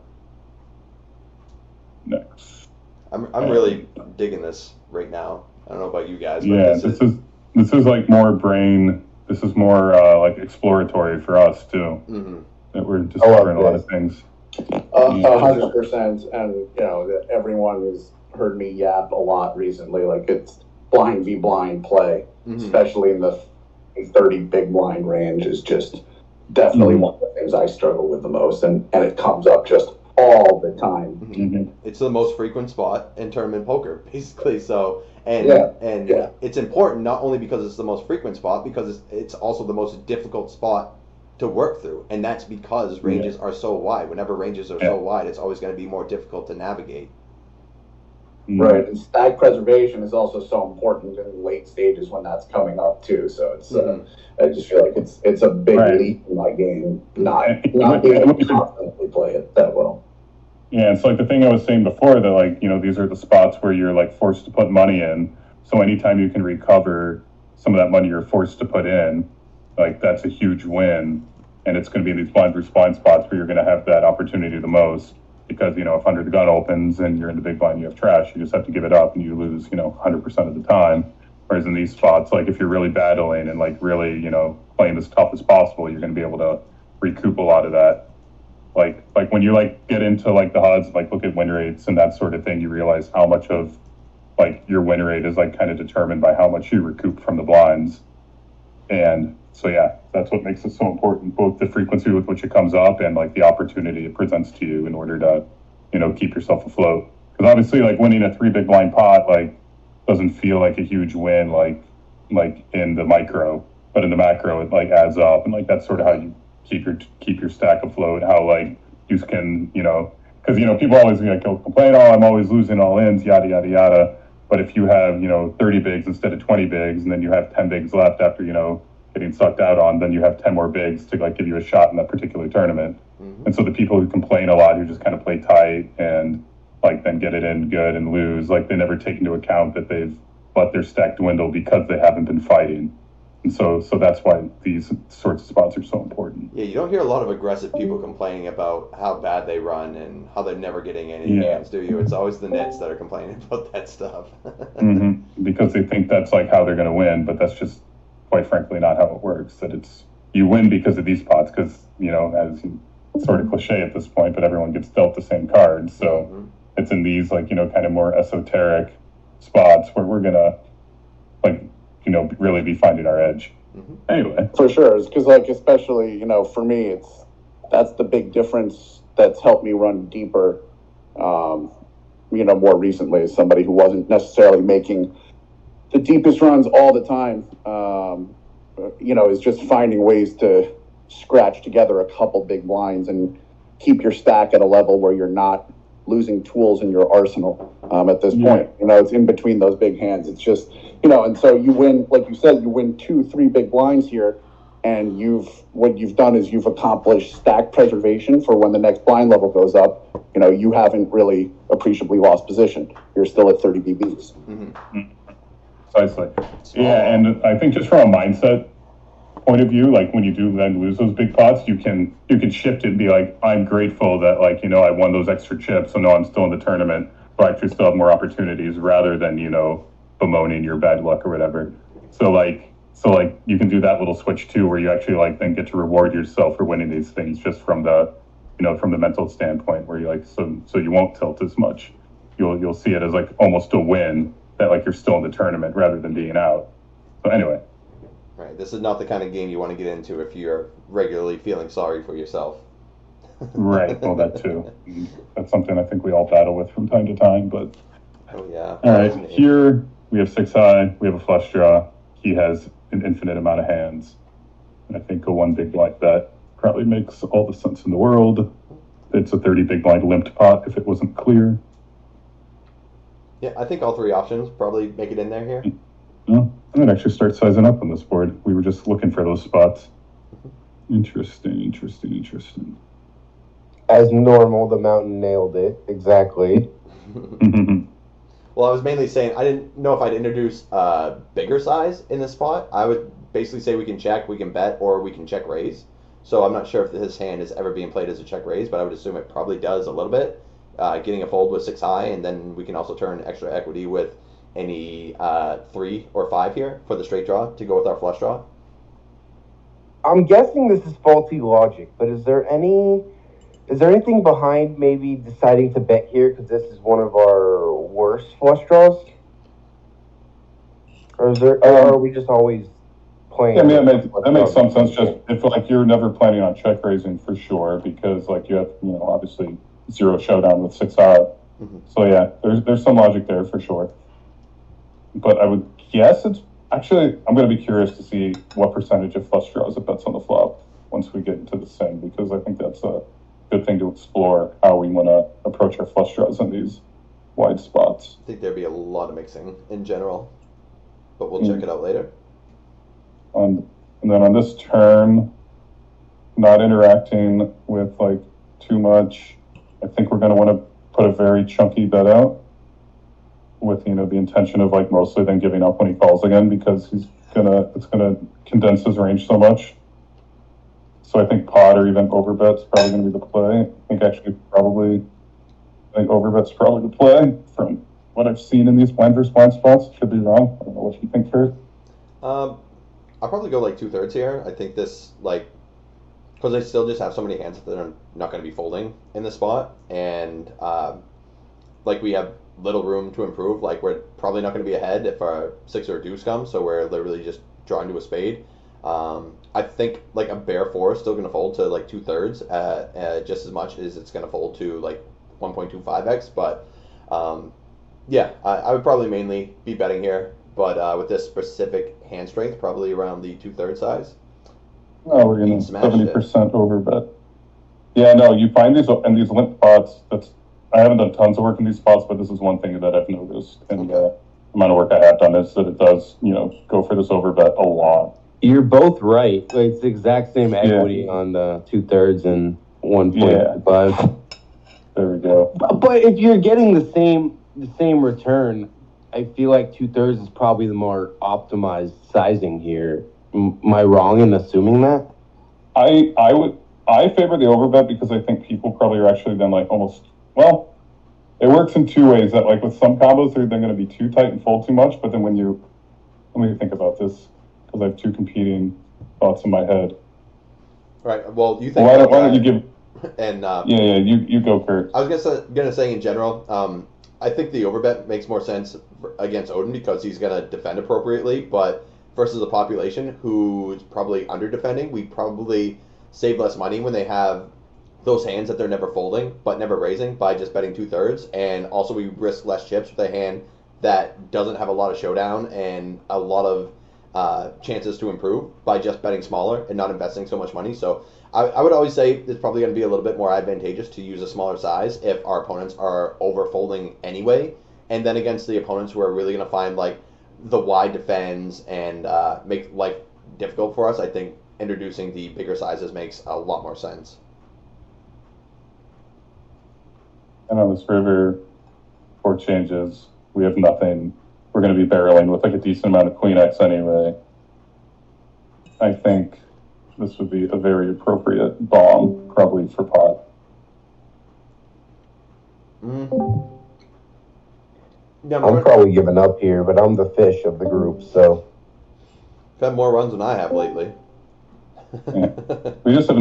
Next. I'm really digging this right now. I don't know about you guys. But Yeah, this is like more brain. This is more like exploratory for us too. Mm-hmm. That we're discovering a lot of things. 100%, and everyone has heard me yap a lot recently. Like, it's blind v blind play, especially in the 30 big blind range, is just definitely one of the things I struggle with the most, and it comes up just all the time. It's the most frequent spot in tournament poker, basically. So, and it's important not only because it's the most frequent spot, because it's also the most difficult spot to work through, and that's because ranges are so wide. Whenever ranges are so wide, it's always going to be more difficult to navigate. Right, and stack preservation is also so important in late stages when that's coming up too. So it's I just feel like it's a big leap in my game, not being able to confidently play it that well. Yeah, it's like the thing I was saying before that, like, these are the spots where you're like forced to put money in. So anytime you can recover some of that money you're forced to put in, like, that's a huge win. And it's going to be in these blind versus blind spots where you're going to have that opportunity the most. Because, if under the gun opens and you're in the big blind, you have trash, you just have to give it up and you lose, 100% of the time. Whereas in these spots, like, if you're really battling and like really, playing as tough as possible, you're going to be able to recoup a lot of that. Like when you like get into like the HUDs, like look at win rates and that sort of thing, you realize how much of like your win rate is like kind of determined by how much you recoup from the blinds. And so, yeah, that's what makes it so important, both the frequency with which it comes up and like the opportunity it presents to you in order to, keep yourself afloat. Because obviously, like winning a 3 big blind pot, like doesn't feel like a huge win, like in the micro, but in the macro, it like adds up, and like that's sort of how you keep your stack afloat. How like you can, because people always complain, oh, I'm always losing all ins, yada yada yada. But if you have 30 bigs instead of 20 bigs, and then you have 10 bigs left after getting sucked out on, then you have 10 more bigs to like give you a shot in that particular tournament. Mm-hmm. And so the people who complain a lot, who just kind of play tight and like then get it in good and lose, like they never take into account that they've let their stack dwindle because they haven't been fighting. And so that's why these sorts of spots are so important. Yeah, you don't hear a lot of aggressive people complaining about how bad they run and how they're never getting any hands, do you? It's always the nits that are complaining about that stuff. Mm-hmm. Because they think that's like how they're going to win, but that's just, quite frankly, not how it works. That it's, you win because of these spots, because, as sort of cliche at this point, but everyone gets dealt the same cards. So it's in these, like, kind of more esoteric spots where we're going to, like, really be finding our edge. Mm-hmm. Anyway. For sure. Because, like, especially, for me, that's the big difference that's helped me run deeper, more recently, as somebody who wasn't necessarily making the deepest runs all the time, is just finding ways to scratch together a couple big blinds and keep your stack at a level where you're not losing tools in your arsenal at this point. It's in between those big hands. It's just, and so you win, like you said, you win 2-3 big blinds here, and what you've done is you've accomplished stack preservation for when the next blind level goes up. You haven't really appreciably lost position. You're still at 30 BBs. Mm-hmm. Precisely. Yeah, and I think just from a mindset point of view, like when you do then lose those big pots, you can shift it and be like, I'm grateful that I won those extra chips, so now I'm still in the tournament, so I actually still have more opportunities, rather than bemoaning your bad luck or whatever. So you can do that little switch too, where you actually then get to reward yourself for winning these things, just from the from the mental standpoint, where you so you won't tilt as much. You'll see it as like almost a win, that you're still in the tournament rather than being out. So anyway. Right. This is not the kind of game you want to get into if you're regularly feeling sorry for yourself. Right. Well, that too. That's something I think we all battle with from time to time. But oh yeah. All right. Here we have 6 high. We have a flush draw. He has an infinite amount of hands, and I think a 1 big blind bet probably makes all the sense in the world. It's a 30 big blind limped pot if it wasn't clear. Yeah, I think all 3 options probably make it in there here. Well, I might actually start sizing up on this board. We were just looking for those spots. Interesting. As normal, the mountain nailed it. Exactly. Well, I was mainly saying I didn't know if I'd introduce bigger size in this spot. I would basically say we can check, we can bet, or we can check raise. So I'm not sure if this hand is ever being played as a check raise, but I would assume it probably does a little bit. Getting a fold with 6 high, and then we can also turn extra equity with any 3 or 5 here for the straight draw to go with our flush draw. I'm guessing this is faulty logic, but is there anything behind maybe deciding to bet here because this is one of our worst flush draws? Or are we just always playing? Yeah, I mean, that makes some sense. Just if you're never planning on check raising for sure, because you have obviously 0 showdown with 6 high. Mm-hmm. So yeah, there's some logic there for sure. But I would guess it's actually, I'm going to be curious to see what percentage of flush draws it bets on the flop once we get into the sim, because I think that's a good thing to explore, how we want to approach our flush draws in these wide spots. I think there'd be a lot of mixing in general, but we'll check it out later. And then on this turn, not interacting with too much, I think we're going to want to put a very chunky bet out, with the intention of mostly then giving up when he calls again, because it's gonna condense his range so much. So I think pot or even overbet's probably gonna be the play. I think overbet's probably the play from what I've seen in these blind versus blind spots. Could be wrong. I don't know what you think, Kurt. I'll probably go 2/3 here. I think this because I still just have so many hands that are not going to be folding in this spot, and we have little room to improve. We're probably not going to be ahead if our 6 or a deuce comes, so we're literally just drawing to a spade. I think like a bear four is still going to fold to like 2/3, just as much as it's going to fold to like 1.25x. But yeah, I would probably mainly be betting here, but with this specific hand strength, probably around the 2/3 size. No, we're getting Smash 70% over bet. Yeah, no, you find these in these limp spots. I haven't done tons of work in these spots, but this is one thing that I've noticed, and the amount of work I have done is that it does, go for this over bet a lot. You're both right. Like, it's the exact same equity on the 2/3 and 1.5. There we go. But if you're getting the same return, I feel like 2/3 is probably the more optimized sizing here. Am I wrong in assuming that? I favor the overbet because I think people probably are actually then like it works in two ways. That like with some combos they're going to be too tight and fold too much, but then let me think about this because I have two competing thoughts in my head. Right. Well, you think? Why don't you give? And you go, Kurt. I was gonna say in general, I think the overbet makes more sense against Odin because he's gonna defend appropriately, but versus the population who's probably under defending, we probably save less money when they have those hands that they're never folding but never raising by just betting 2/3, and also we risk less chips with a hand that doesn't have a lot of showdown and a lot of chances to improve by just betting smaller and not investing so much money. So I would always say it's probably going to be a little bit more advantageous to use a smaller size if our opponents are over folding anyway, and then against the opponents who are really going to find like the wide defends and make life difficult for us, I think introducing the bigger sizes makes a lot more sense. And on this river, 4 changes, we have nothing. We're going to be barreling with like a decent amount of Queen X anyway. I think this would be a very appropriate bomb, probably for pot. I'm probably giving up here, but I'm the fish of the group, so. I've had more runs than I have lately. Yeah. We just have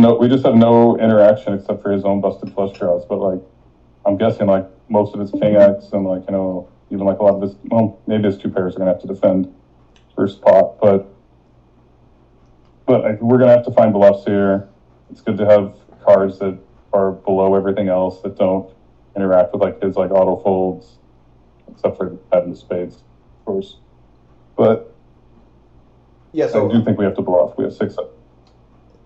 no interaction except for his own busted flush draws. But like, I'm guessing like most of his King X and like even like a lot of his maybe his 2 pairs are gonna have to defend first pot, but like, we're gonna have to find bluffs here. It's good to have cards that are below everything else that don't interact with like his like auto folds, except for having the spades, of course. But yeah, so I do think we have to bluff. We have 6.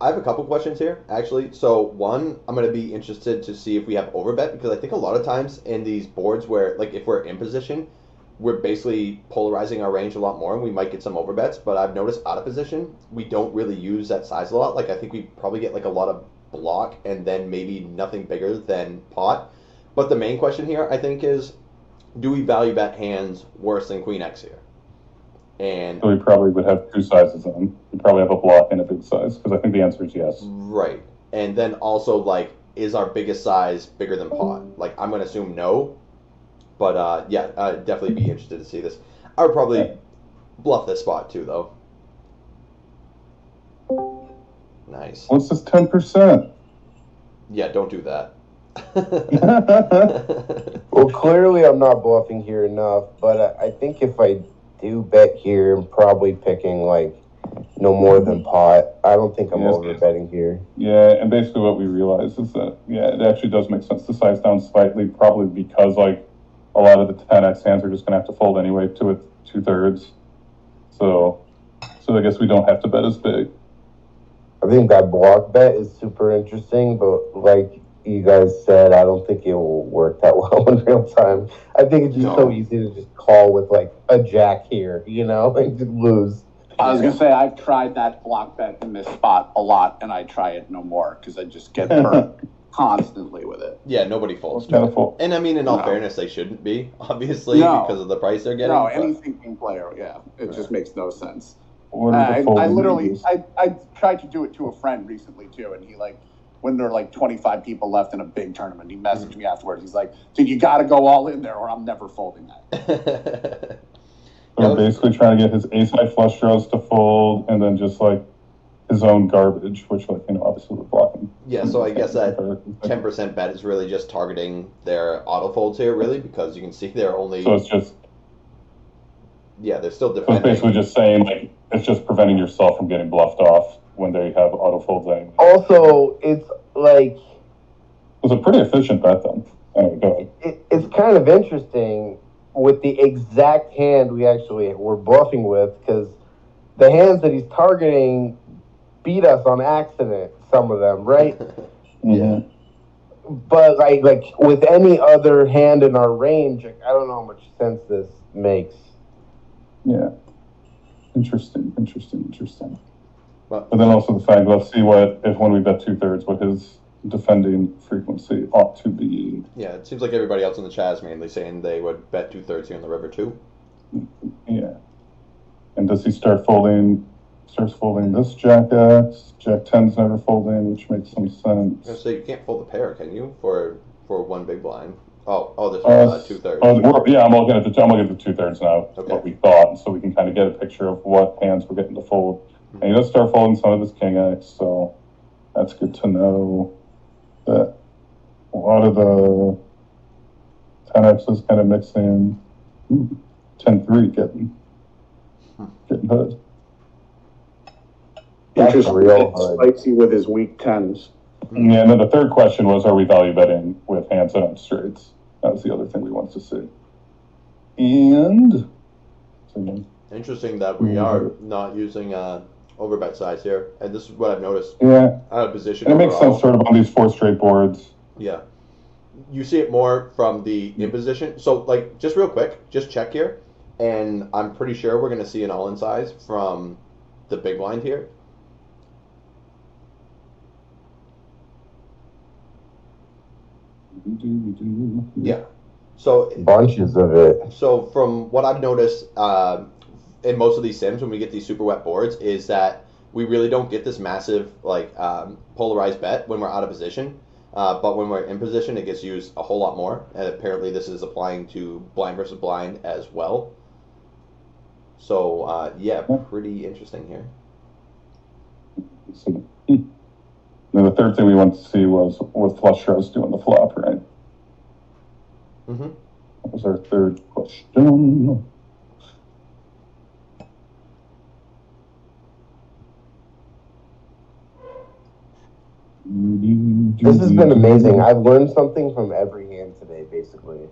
I have a couple questions here, actually. So one, I'm going to be interested to see if we have overbet, because I think a lot of times in these boards where, like, if we're in position, we're basically polarizing our range a lot more, and we might get some overbets. But I've noticed out of position, we don't really use that size a lot. Like, I think we probably get, like, a lot of block and then maybe nothing bigger than pot. But the main question here, I think, is do we value bet hands worse than Queen X here? And so we probably would have 2 sizes on. We probably have a block and a big size, because I think the answer is yes. Right. And then also, like, is our biggest size bigger than pot? Like, I'm going to assume no. But, yeah, I'd definitely be interested to see this. I would probably bluff this spot, too, though. Nice. What's this 10%? Yeah, don't do that. Well, clearly I'm not bluffing here enough, but I think if I do bet here, I'm probably picking like no more than pot. I don't think I'm over betting here. Yeah, and basically what we realize is that it actually does make sense to size down slightly, probably because like a lot of the 10x hands are just gonna have to fold anyway to it 2/3. So I guess we don't have to bet as big. I think that block bet is super interesting, but like you guys said, I don't think it will work that well in real time. I think it's just so easy to just call with like a jack here, and just lose. I was gonna say I've tried that block bet in this spot a lot, and I try it no more because I just get burnt constantly with it. Yeah, nobody folds. And I mean, in all fairness, they shouldn't be, obviously, because of the price they're getting. No, any thinking player, it just makes no sense. I tried to do it to a friend recently too, and he like, when there are like 25 people left in a big tournament, he messaged me afterwards. He's like, dude, you got to go all in there or I'm never folding that. So basically trying to get his ace-high flush draws to fold and then just like his own garbage, which like, obviously we're blocking. Yeah, so I guess that 10% bet is really just targeting their auto folds here, really, because you can see they're only... So it's just... Yeah, they're still So it's defending. basically just saying, like, it's just preventing yourself from getting bluffed off when they have auto folds anyway. Also, it's like It was a pretty efficient bet then. Anyway, go ahead. it's kind of interesting with the exact hand we actually were bluffing with, because the hands that he's targeting beat us on accident, some of them, right? Yeah. But like with any other hand in our range, I don't know how much sense this makes. Yeah. Interesting. Well, But then also the fact, let's see when we bet 2/3, what his defending frequency ought to be. yeah, it seems like everybody else in the chat is mainly saying they would bet 2/3 here in the river too. Yeah. And does he starts folding this Jack X? Jack 10's never folding, which makes some sense. So you can't fold the pair, can you? For one big blind. Oh, this is 2/3. I'm looking at the 2/3 now. Okay. What we thought, so we can kind of get a picture of what hands we're getting to fold. Mm-hmm. And he does start folding some of his King X, so that's good to know. That a lot of the 10X is kind of mixing. 10-3 getting hood. That's real hard. Spicy with his weak tens. Yeah, and then the third question was, are we value betting with hands and on straights? That was the other thing we wanted to see. And Interesting that we are not using overbet size here, and this is what I've noticed. yeah, Out of position. and it makes overall. sense sort of on these 4 straight boards. Yeah. You see it more from the in position. So, like, just real quick, just check here, and I'm pretty sure we're going to see an all-in size from the big blind here. Yeah. So Bunches of it. So from what I've noticed in most of these sims, when we get these super wet boards, is that we really don't get this massive polarized bet when we're out of position. But when we're in position, it gets used a whole lot more. And apparently this is applying to blind versus blind as well. So yeah, pretty interesting here. So, then the third thing we wanted to see was what flush draws do on the flop, right? Mm-hmm. That was our third question. This has been amazing. I've learned something from every hand today, basically.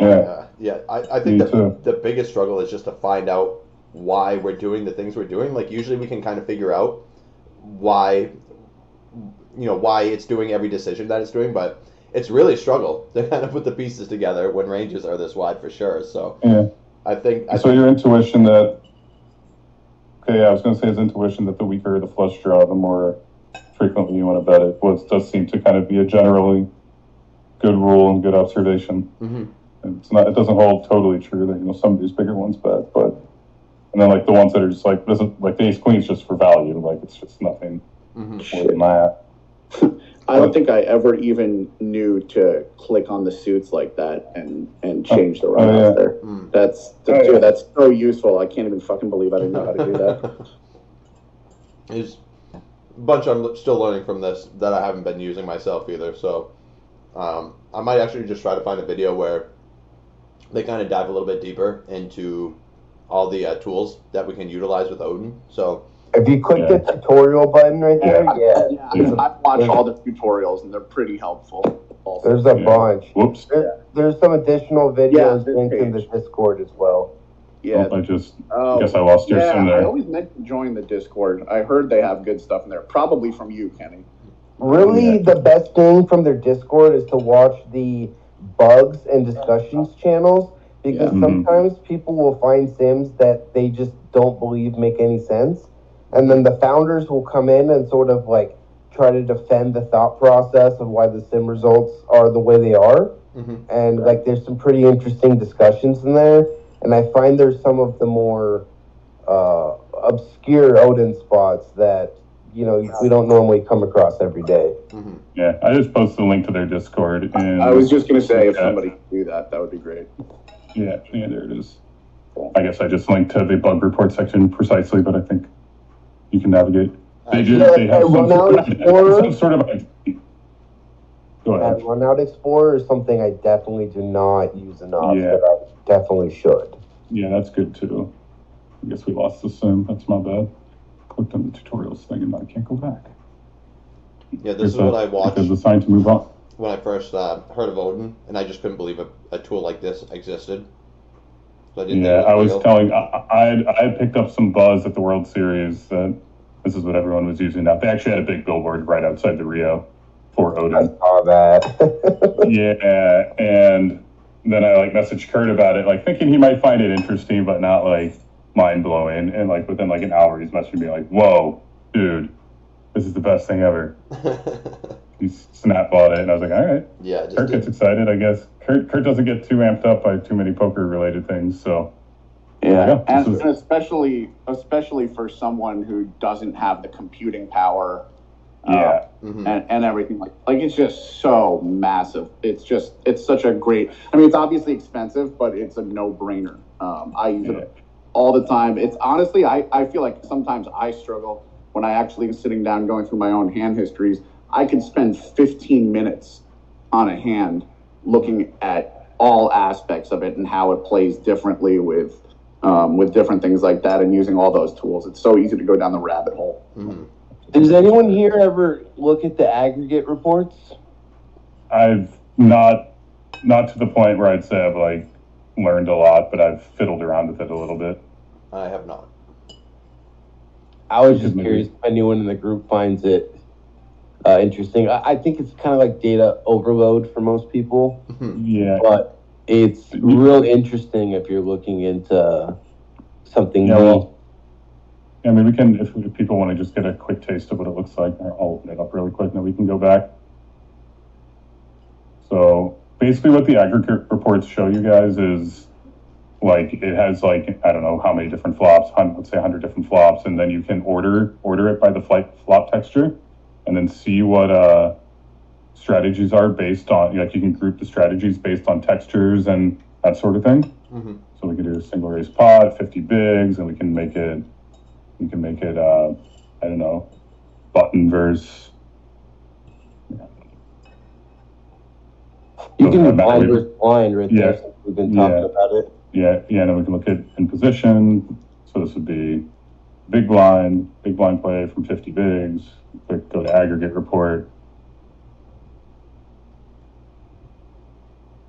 Yeah. Yeah. I think the biggest struggle is just to find out why we're doing the things we're doing. Like, usually we can kind of figure out why it's doing every decision that it's doing, but it's really a struggle to kind of put the pieces together when ranges are this wide for sure. So yeah. I think your intuition that, I was going to say his intuition that the weaker the flush draw, the more frequently you want to bet it, does seem to kind of be a generally good rule and good observation. Mm-hmm. It doesn't hold totally true that some of these bigger ones bet, and then like the ones that are just like doesn't, like the ace queen's just for value, like it's just nothing more than that. I don't think I ever even knew to click on the suits like that and change the runouts there. Mm. That's so useful. I can't even fucking believe I didn't know how to do that. There's a bunch I'm still learning from this that I haven't been using myself either. So I might actually just try to find a video where they kind of dive a little bit deeper into all the tools that we can utilize with Odin. So if you click the tutorial button right there, I've watched all the tutorials and they're pretty helpful. Also. There's a bunch. Whoops. There's some additional videos linked in the Discord as well. Yeah. I guess I lost your sim there. I always meant to join the Discord. I heard they have good stuff in there. Probably from you, Kenny. Really, the best thing from their Discord is to watch the bugs and discussions channels, because sometimes people will find sims that they just don't believe make any sense. And then the founders will come in and sort of like try to defend the thought process of why the sim results are the way they are. Mm-hmm. And like there's some pretty interesting discussions in there. And I find there's some of the more obscure Odin spots that, we don't normally come across every day. Mm-hmm. Yeah, I just posted a link to their Discord. And I was just going to say, if somebody could do that, that would be great. Yeah, there it is. I guess I just linked to the bug report section precisely, but I think you can navigate. They have some sort of Go ahead. Runout Explorer is something I definitely do not use enough, but I definitely should. Yeah, that's good too. I guess we lost the sim. That's my bad. Clicked on the tutorials thing and I can't go back. Yeah, this is what I watched. There's a sign to move on. When I first heard of Odin, and I just couldn't believe a tool like this existed. So I was telling, I had picked up some buzz at the World Series that this is what everyone was using now. They actually had a big billboard right outside the Rio for Odin. I saw that. Yeah, and then I like messaged Kurt about it, like thinking he might find it interesting, but not like mind blowing. And like within like an hour, he's messaging me like, "Whoa, dude, this is the best thing ever." He snap bought it, and I was like, "All right." Yeah, Kurt gets excited, I guess. Kurt doesn't get too amped up by too many poker related things, so. Yeah, and especially for someone who doesn't have the computing power. And everything like it's just so massive. It's such a great. I mean, it's obviously expensive, but it's a no-brainer. I use it all the time. It's honestly, I feel like sometimes I struggle when I actually am sitting down going through my own hand histories. I can spend 15 minutes on a hand looking at all aspects of it and how it plays differently with different things like that, and using all those tools. It's so easy to go down the rabbit hole. Mm-hmm. Does anyone here ever look at the aggregate reports? I've not to the point where I'd say I've like learned a lot, but I've fiddled around with it a little bit. I have not. I was just curious if anyone in the group finds it interesting. I think it's kind of like data overload for most people. Yeah. But it's real interesting if you're looking into something new. I mean, we can, if people want to just get a quick taste of what it looks like, I'll open it up really quick and then we can go back. So basically what the aggregate reports show you guys is like, it has like, I don't know how many different flops, let's say 100 different flops, and then you can order it by the flop texture and then see what strategies are based on, like you can group the strategies based on textures and that sort of thing. Mm-hmm. So we can do a single raise pot, 50 bigs, and we can make it, I don't know, button versus. You can blind versus blind right there. Since we've been talking about it. Yeah, and then we can look at in position. So this would be big blind play from 50 bigs. Click go to aggregate report.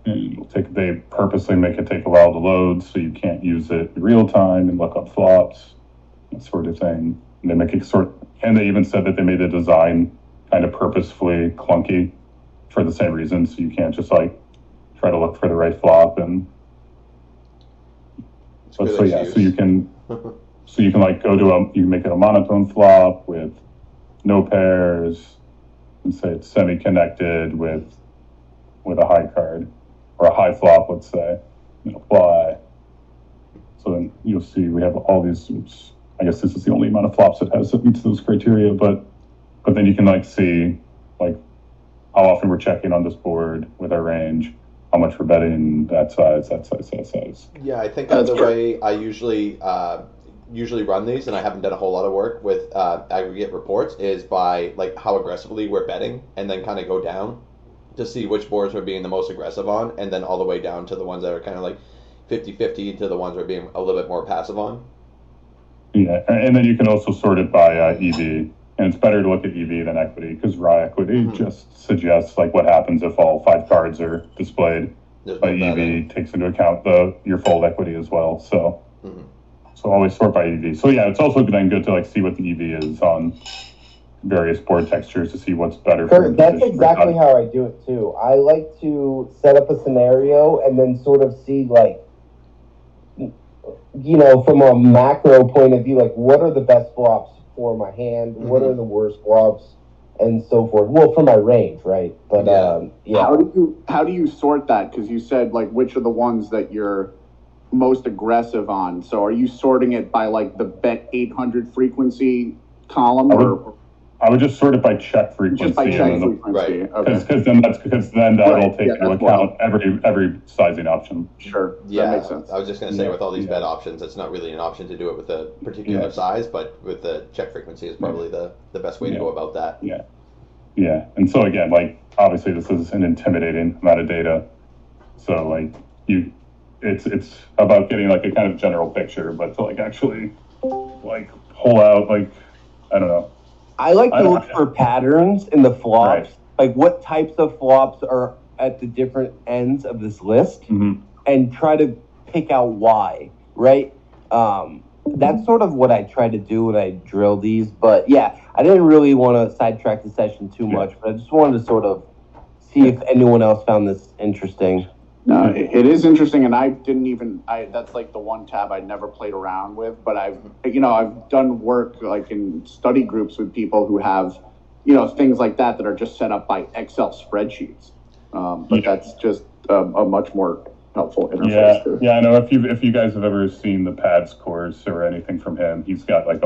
And they purposely make it take a while to load, so you can't use it in real time and look up flops, that sort of thing. And they make it and they even said that they made the design kind of purposefully clunky for the same reason, so you can't just like try to look for the right flop. And so you can like you can make it a monotone flop with no pairs and say it's semi-connected with a high card or a high flop, let's say, and apply. So then you'll see we have all these. I guess this is the only amount of flops it has that meets those criteria, but then you can like see like how often we're checking on this board with our range, how much we're betting that size. Yeah, I think the way I usually run these, and I haven't done a whole lot of work with aggregate reports, is by like how aggressively we're betting, and then kind of go down to see which boards we're being the most aggressive on, and then all the way down to the ones that are kind of like 50-50 to the ones we're being a little bit more passive on. Yeah, and then you can also sort it by EV, and it's better to look at EV than equity because raw equity just suggests like what happens if all 5 cards are displayed. But EV takes into account your fold equity as well. So so always sort by EV. So yeah, it's also then good to like see what the EV is on various board textures to see what's better. Kurt, that's exactly how I do it too. I like to set up a scenario and then sort of see like, you know, from a macro point of view, like what are the best flops for my hand? What are the worst flops, and so forth. Well, for my range, right? But How do you sort that? Because you said like which are the ones that you're most aggressive on. So are you sorting it by like the bet 800 frequency column, I would just sort it by check frequency. Just by check frequency, right? Because then that'll take into account every sizing option. Sure, yeah, that makes sense. I was just going to say with all these bet options, it's not really an option to do it with a particular size, but with the check frequency is probably the best way to go about that. Yeah, and so again, like obviously this is an intimidating amount of data, so like it's about getting like a kind of general picture, but to like actually like pull out like I don't know. I like to look for patterns in the flops, Right. like what types of flops are at the different ends of this list, and try to pick out why, right? That's sort of what I try to do when I drill these. But yeah, I didn't really want to sidetrack the session too much, but I just wanted to sort of see if anyone else found this interesting. No, it is interesting, and that's like the one tab I never played around with, but I've done work like in study groups with people who have, things like that are just set up by Excel spreadsheets. But that's just a much more helpful interface. Yeah, I know if you guys have ever seen the pads course or anything from him, he's got like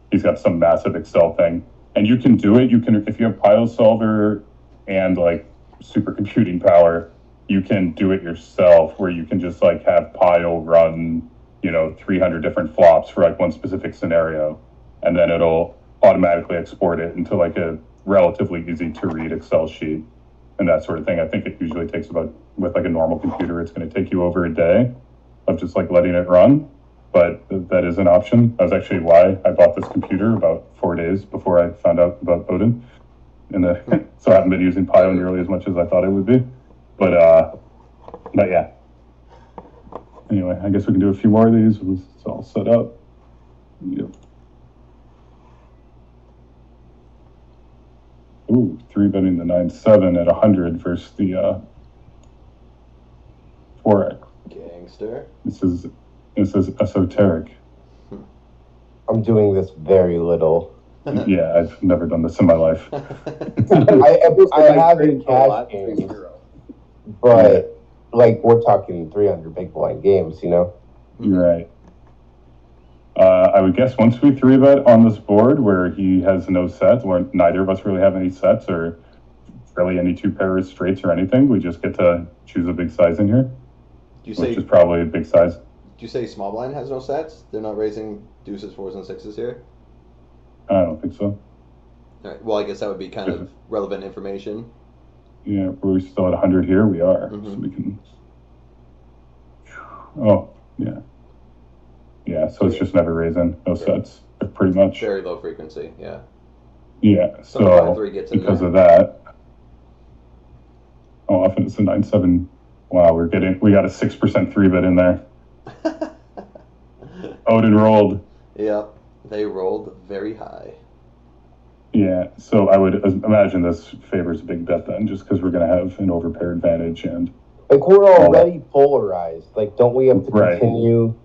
he's got some massive Excel thing, and you can do it. You can, if you have Pile Solver and like supercomputing power, you can do it yourself, where you can just like have Pile run, 300 different flops for like one specific scenario, and then it'll automatically export it into like a relatively easy to read Excel sheet and that sort of thing. I think it usually takes with like a normal computer, it's going to take you over a day of just like letting it run, but that is an option. That's actually why I bought this computer about 4 days before I found out about Odin, so I haven't been using Pile nearly as much as I thought it would be. But yeah. Anyway, I guess we can do a few more of these. It's all set up. Yep. Ooh, 3-betting the 9-7 at 100 versus the 4x. Gangster. This is esoteric. I'm doing this very little. Yeah, I've never done this in my life. I have in cash games, but like we're talking 300 big blind games, Right. I would guess once we 3-bet on this board where he has no sets, where neither of us really have any sets or really any 2 pairs, straights, or anything, we just get to choose a big size in here, which is probably a big size. Do you say small blind has no sets? They're not raising deuces, 4s, and 6s here? I don't think so. All right. Well, I guess that would be kind of relevant information. Yeah, we're still at 100 here. We are. So we can... Oh, yeah. Yeah, so it's just never raising. No sets, pretty much. Very low frequency, yeah. Yeah, so because of that, often it's a 9-7. Wow, we got a 6% 3-bet in there. Odin rolled. Yep, they rolled very high. Yeah, so I would imagine this favors a big bet then, just because we're going to have an overpair advantage and... Like, we're already polarized. Like, don't we have to continue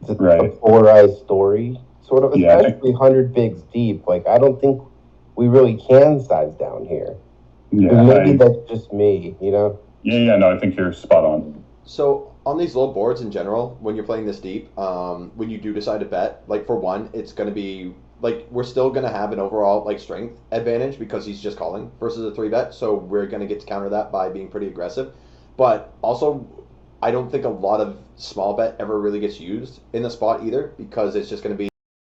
a polarized story? Sort of, especially 100 bigs deep. Like, I don't think we really can size down here. Yeah, maybe that's just me, Yeah, no, I think you're spot on. So, on these low boards in general, when you're playing this deep, when you do decide to bet, like, for one, it's going to be... Like, we're still going to have an overall, like, strength advantage because he's just calling versus a 3-bet, so we're going to get to counter that by being pretty aggressive. But also, I don't think a lot of small bet ever really gets used in the spot either because it's just going to be